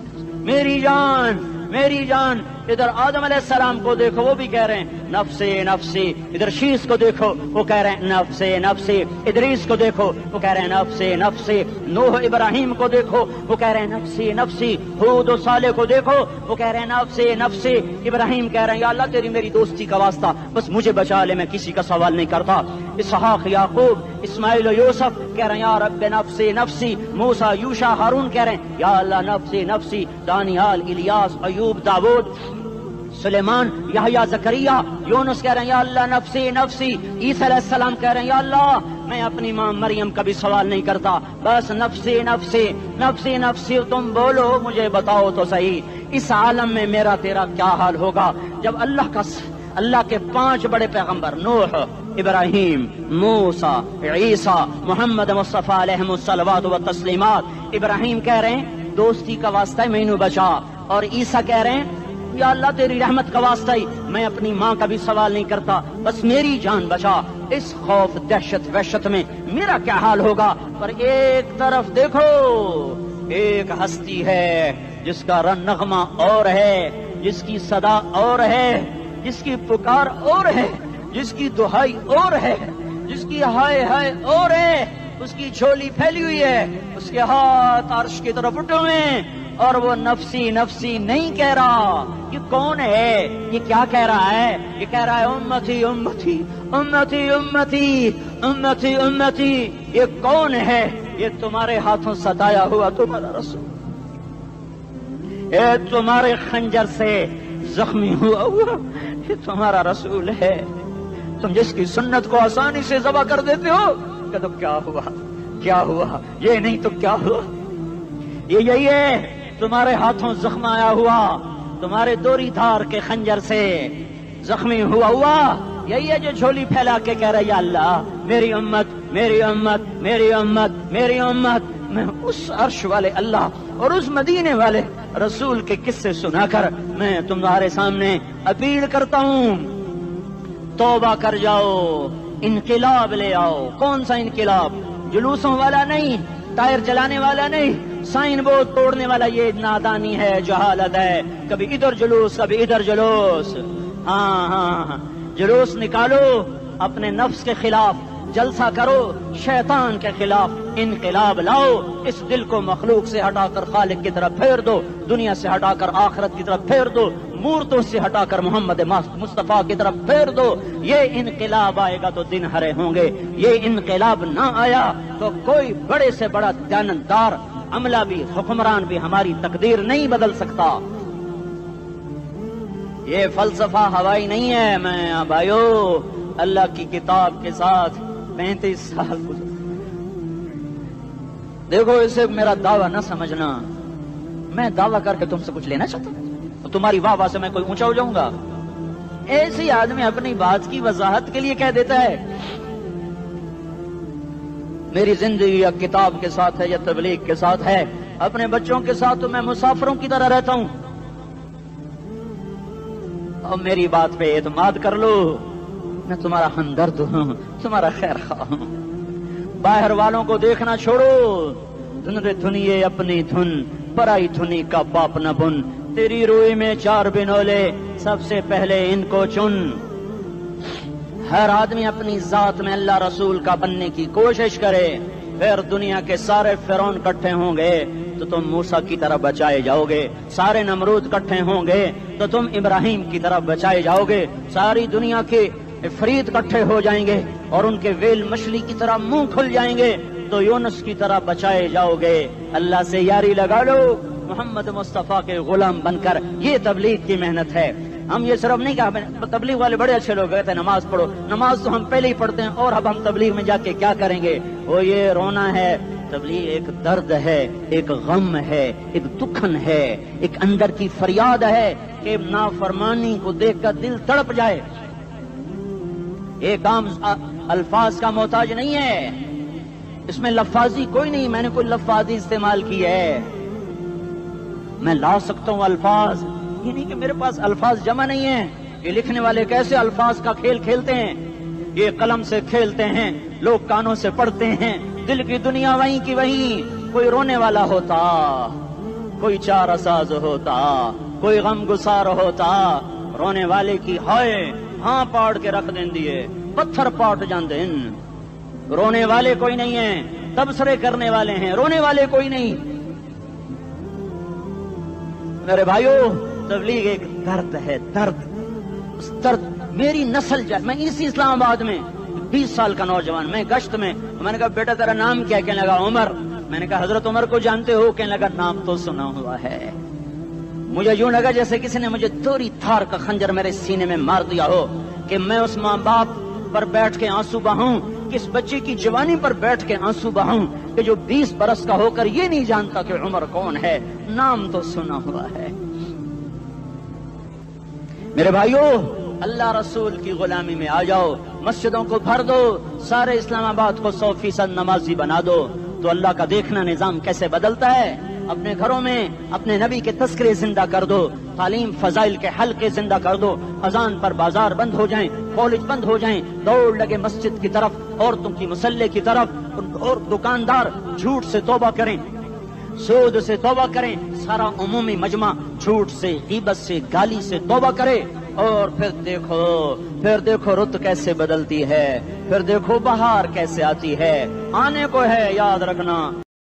Speaker 2: میری جان میری جان۔ ادھر آدم علیہ السلام کو دیکھو، وہ بھی کہہ رہے ہیں نفسی نفسی، ادھر شیش کو دیکھو، وہ کہہ رہے ہیں نفسی نفسی، ادریس کو دیکھو، وہ کہہ رہے ہیں نفسی نفسی، نوح ابراہیم کو دیکھو، وہ کہہ رہے ہیں نفسی نفسی، ہود و صالح کو دیکھو، وہ کہہ رہے ہیں نفسی نفسی۔ ابراہیم کہہ رہے ہیں یا اللہ تیری میری دوستی کا واسطہ، بس مجھے بچا لے، میں کسی کا سوال نہیں کرتا۔ اسحاق یعقوب اسماعیل و یوسف کہہ رہے ہیں یا رب نفسی نفسی۔ موسیٰ یوشع ہارون کہہ رہے ہیں یا اللہ نفسی نفسی۔ دانیال الیاس ایوب داؤد سلیمان یحییٰ زکریا یونس کہہ رہے ہیں یا اللہ نفسی نفسی۔ عیسیٰ علیہ السلام کہہ رہے ہیں یا اللہ میں اپنی ماں مریم کا بھی سوال نہیں کرتا، بس نفسی نفسی نفسی نفسی۔ تم بولو، مجھے بتاؤ تو صحیح، اس عالم میں میرا تیرا کیا حال ہوگا جب اللہ کے 5 بڑے پیغمبر نوح، ابراہیم، موسیٰ، عیسیٰ، محمد مصطفیٰ علیہ الصلوات و تسلیمات۔ ابراہیم کہہ رہے ہیں دوستی کا واسطہ ہے مینوں بچا، اور عیسیٰ کہہ رہے ہیں یا اللہ تیری رحمت کا واسطہ ہی میں اپنی ماں کا بھی سوال نہیں کرتا، بس میری جان بچا۔ اس خوف دہشت وحشت میں میرا کیا حال ہوگا؟ پر ایک طرف دیکھو، ایک ہستی ہے جس کا نغمہ اور ہے، جس کی صدا اور ہے، جس کی پکار اور ہے، جس کی دہائی اور ہے، جس کی ہائے ہائے اور ہے، اس کی جھولی پھیلی ہوئی ہے، اس کے ہاتھ عرش کی طرف اٹھے ہوئے ہیں، اور وہ نفسی نفسی نہیں کہہ رہا۔ یہ کون ہے؟ یہ کیا کہہ رہا ہے؟ یہ کہہ رہا ہے امتی امتی امتی امتی امتی امتی۔ یہ کون ہے؟ یہ تمہارے ہاتھوں ستایا ہوا تمہارا رسول، یہ تمہارے خنجر سے زخمی ہوا یہ تمہارا رسول ہے۔ تم جس کی سنت کو آسانی سے ذبح کر دیتے ہو، کہ تو کیا ہوا کیا ہوا، یہ نہیں تو کیا ہوا؟ یہ یہی ہے تمہارے ہاتھوں زخم آیا ہوا، تمہارے دوری دھار کے خنجر سے زخمی ہوا، یہی ہے جو جھولی پھیلا کے کہہ رہا ہے یا اللہ میری امت میری امت میری امت میری امت۔ میں اس عرش والے اللہ اور اس مدینے والے رسول کے قصے سنا کر میں تمہارے سامنے اپیل کرتا ہوں، توبہ کر جاؤ، انقلاب لے آؤ۔ کون سا انقلاب؟ جلوسوں والا نہیں، ٹائر جلانے والا نہیں، سائن بورڈ توڑنے والا، یہ نادانی ہے، جہالت ہے، کبھی ادھر جلوس کبھی ادھر جلوس۔ ہاں جلوس نکالو، اپنے نفس کے خلاف جلسہ کرو، شیطان کے خلاف انقلاب لاؤ، اس دل کو مخلوق سے ہٹا کر خالق کی طرف پھیر دو، دنیا سے ہٹا کر آخرت کی طرف پھیر دو، مورتوں سے ہٹا کر محمد مصطفیٰ کی طرف پھیر دو۔ یہ انقلاب آئے گا تو دن ہرے ہوں گے، یہ انقلاب نہ آیا تو کوئی بڑے سے بڑا دیانتدار عملہ بھی، حکمران بھی ہماری تقدیر نہیں بدل سکتا۔ یہ فلسفہ ہوائی نہیں ہے۔ میں بھائیو اللہ کی کتاب کے ساتھ 35 سال دیکھو، اسے میرا دعویٰ نہ سمجھنا، میں دعویٰ کر کے تم سے کچھ لینا چاہتا ہوں، تمہاری واہ واہ سے میں کوئی اونچا ہو جاؤں گا؟ ایسی آدمی اپنی بات کی وضاحت کے لیے کہہ دیتا ہے میری زندگی یا کتاب کے ساتھ ہے یا تبلیغ کے ساتھ ہے، اپنے بچوں کے ساتھ تو میں مسافروں کی طرح رہتا ہوں، اور میری بات پہ اعتماد کر لو، میں تمہارا ہمدرد ہوں، تمہارا خیر خواہ ہوں۔ باہر والوں کو دیکھنا چھوڑو، دھن رے دھنیے اپنی دھن، پرائی دھنی کا پاپ نہ بن، تیری روئی میں 4 بنولے، سب سے پہلے ان کو چن۔ ہر آدمی اپنی ذات میں اللہ رسول کا بننے کی کوشش کرے، پھر دنیا کے سارے فرعون کٹھے ہوں گے تو تم موسیٰ کی طرح بچائے جاؤ گے، سارے نمرود کٹھے ہوں گے تو تم ابراہیم کی طرح بچائے جاؤ گے، ساری دنیا کے افریت کٹھے ہو جائیں گے اور ان کے ویل مچھلی کی طرح منہ کھل جائیں گے تو یونس کی طرح بچائے جاؤ گے۔ اللہ سے یاری لگا لو، محمد مصطفیٰ کے غلام بن کر، یہ تبلیغ کی محنت ہے۔ ہم یہ صرف نہیں کہا، تبلیغ والے بڑے اچھے لوگ کہتے ہیں نماز پڑھو، نماز تو ہم پہلے ہی پڑھتے ہیں، اور اب ہم تبلیغ میں جا کے کیا کریں گے؟ وہ یہ رونا ہے، تبلیغ ایک درد ہے، ایک غم ہے، ایک دکھن ہے، ایک اندر کی فریاد ہے کہ نافرمانی کو دیکھ کر دل تڑپ جائے۔ ایک عام الفاظ کا محتاج نہیں ہے، اس میں لفاظی کوئی نہیں، میں نے کوئی لفاظی استعمال کی ہے، میں لا سکتا ہوں الفاظ، یہ نہیں کہ میرے پاس الفاظ جمع نہیں ہیں۔ یہ لکھنے والے کیسے الفاظ کا کھیل کھیلتے ہیں، یہ قلم سے کھیلتے ہیں، لوگ کانوں سے پڑھتے ہیں، دل کی دنیا وہیں کی وہیں، کوئی رونے والا ہوتا، کوئی چار اساز ہوتا، کوئی غم گسار ہوتا، رونے والے کی ہائے ہاں پاڑ کے رکھ دیں دیے، پتھر پاٹ جان دیں۔ رونے والے کوئی نہیں ہیں، تبصرے کرنے والے ہیں، رونے والے کوئی نہیں۔ میرے بھائیو، تبلیغ ایک درد ہے، درد، اس درد میری نسل جائے۔ میں اسی اسلام آباد میں 20 سال کا نوجوان، میں گشت میں نے کہا بیٹا تیرا نام کیا؟ کہنے لگا عمر۔ میں نے کہا حضرت عمر کو جانتے ہو؟ کہنے لگا نام تو سنا ہوا ہے۔ مجھے یوں لگا جیسے کسی نے مجھے دوری تھار کا خنجر میرے سینے میں مار دیا ہو، کہ میں اس ماں باپ پر بیٹھ کے آنسو بہاؤں، کس بچے کی جوانی پر بیٹھ کے آنسو بہاؤں کہ جو 20 برس کا ہو کر یہ نہیں جانتا کہ عمر کون ہے، نام تو سنا ہوا ہے۔ میرے بھائیو، اللہ رسول کی غلامی میں آ جاؤ، مسجدوں کو بھر دو، سارے اسلام آباد کو 100% نمازی بنا دو، تو اللہ کا دیکھنا نظام کیسے بدلتا ہے۔ اپنے گھروں میں اپنے نبی کے تذکرے زندہ کر دو، تعلیم فضائل کے حلقے زندہ کر دو، اذان پر بازار بند ہو جائیں، کالج بند ہو جائیں، دوڑ لگے مسجد کی طرف، عورتوں کی مسلح کی طرف، اور دکاندار جھوٹ سے توبہ کریں، سود سے توبہ کریں، سارا عمومی مجمع جھوٹ سے، غیبت سے، گالی سے توبہ کرے، اور پھر دیکھو رت کیسے بدلتی ہے، پھر دیکھو بہار کیسے آتی ہے، آنے کو ہے، یاد رکھنا۔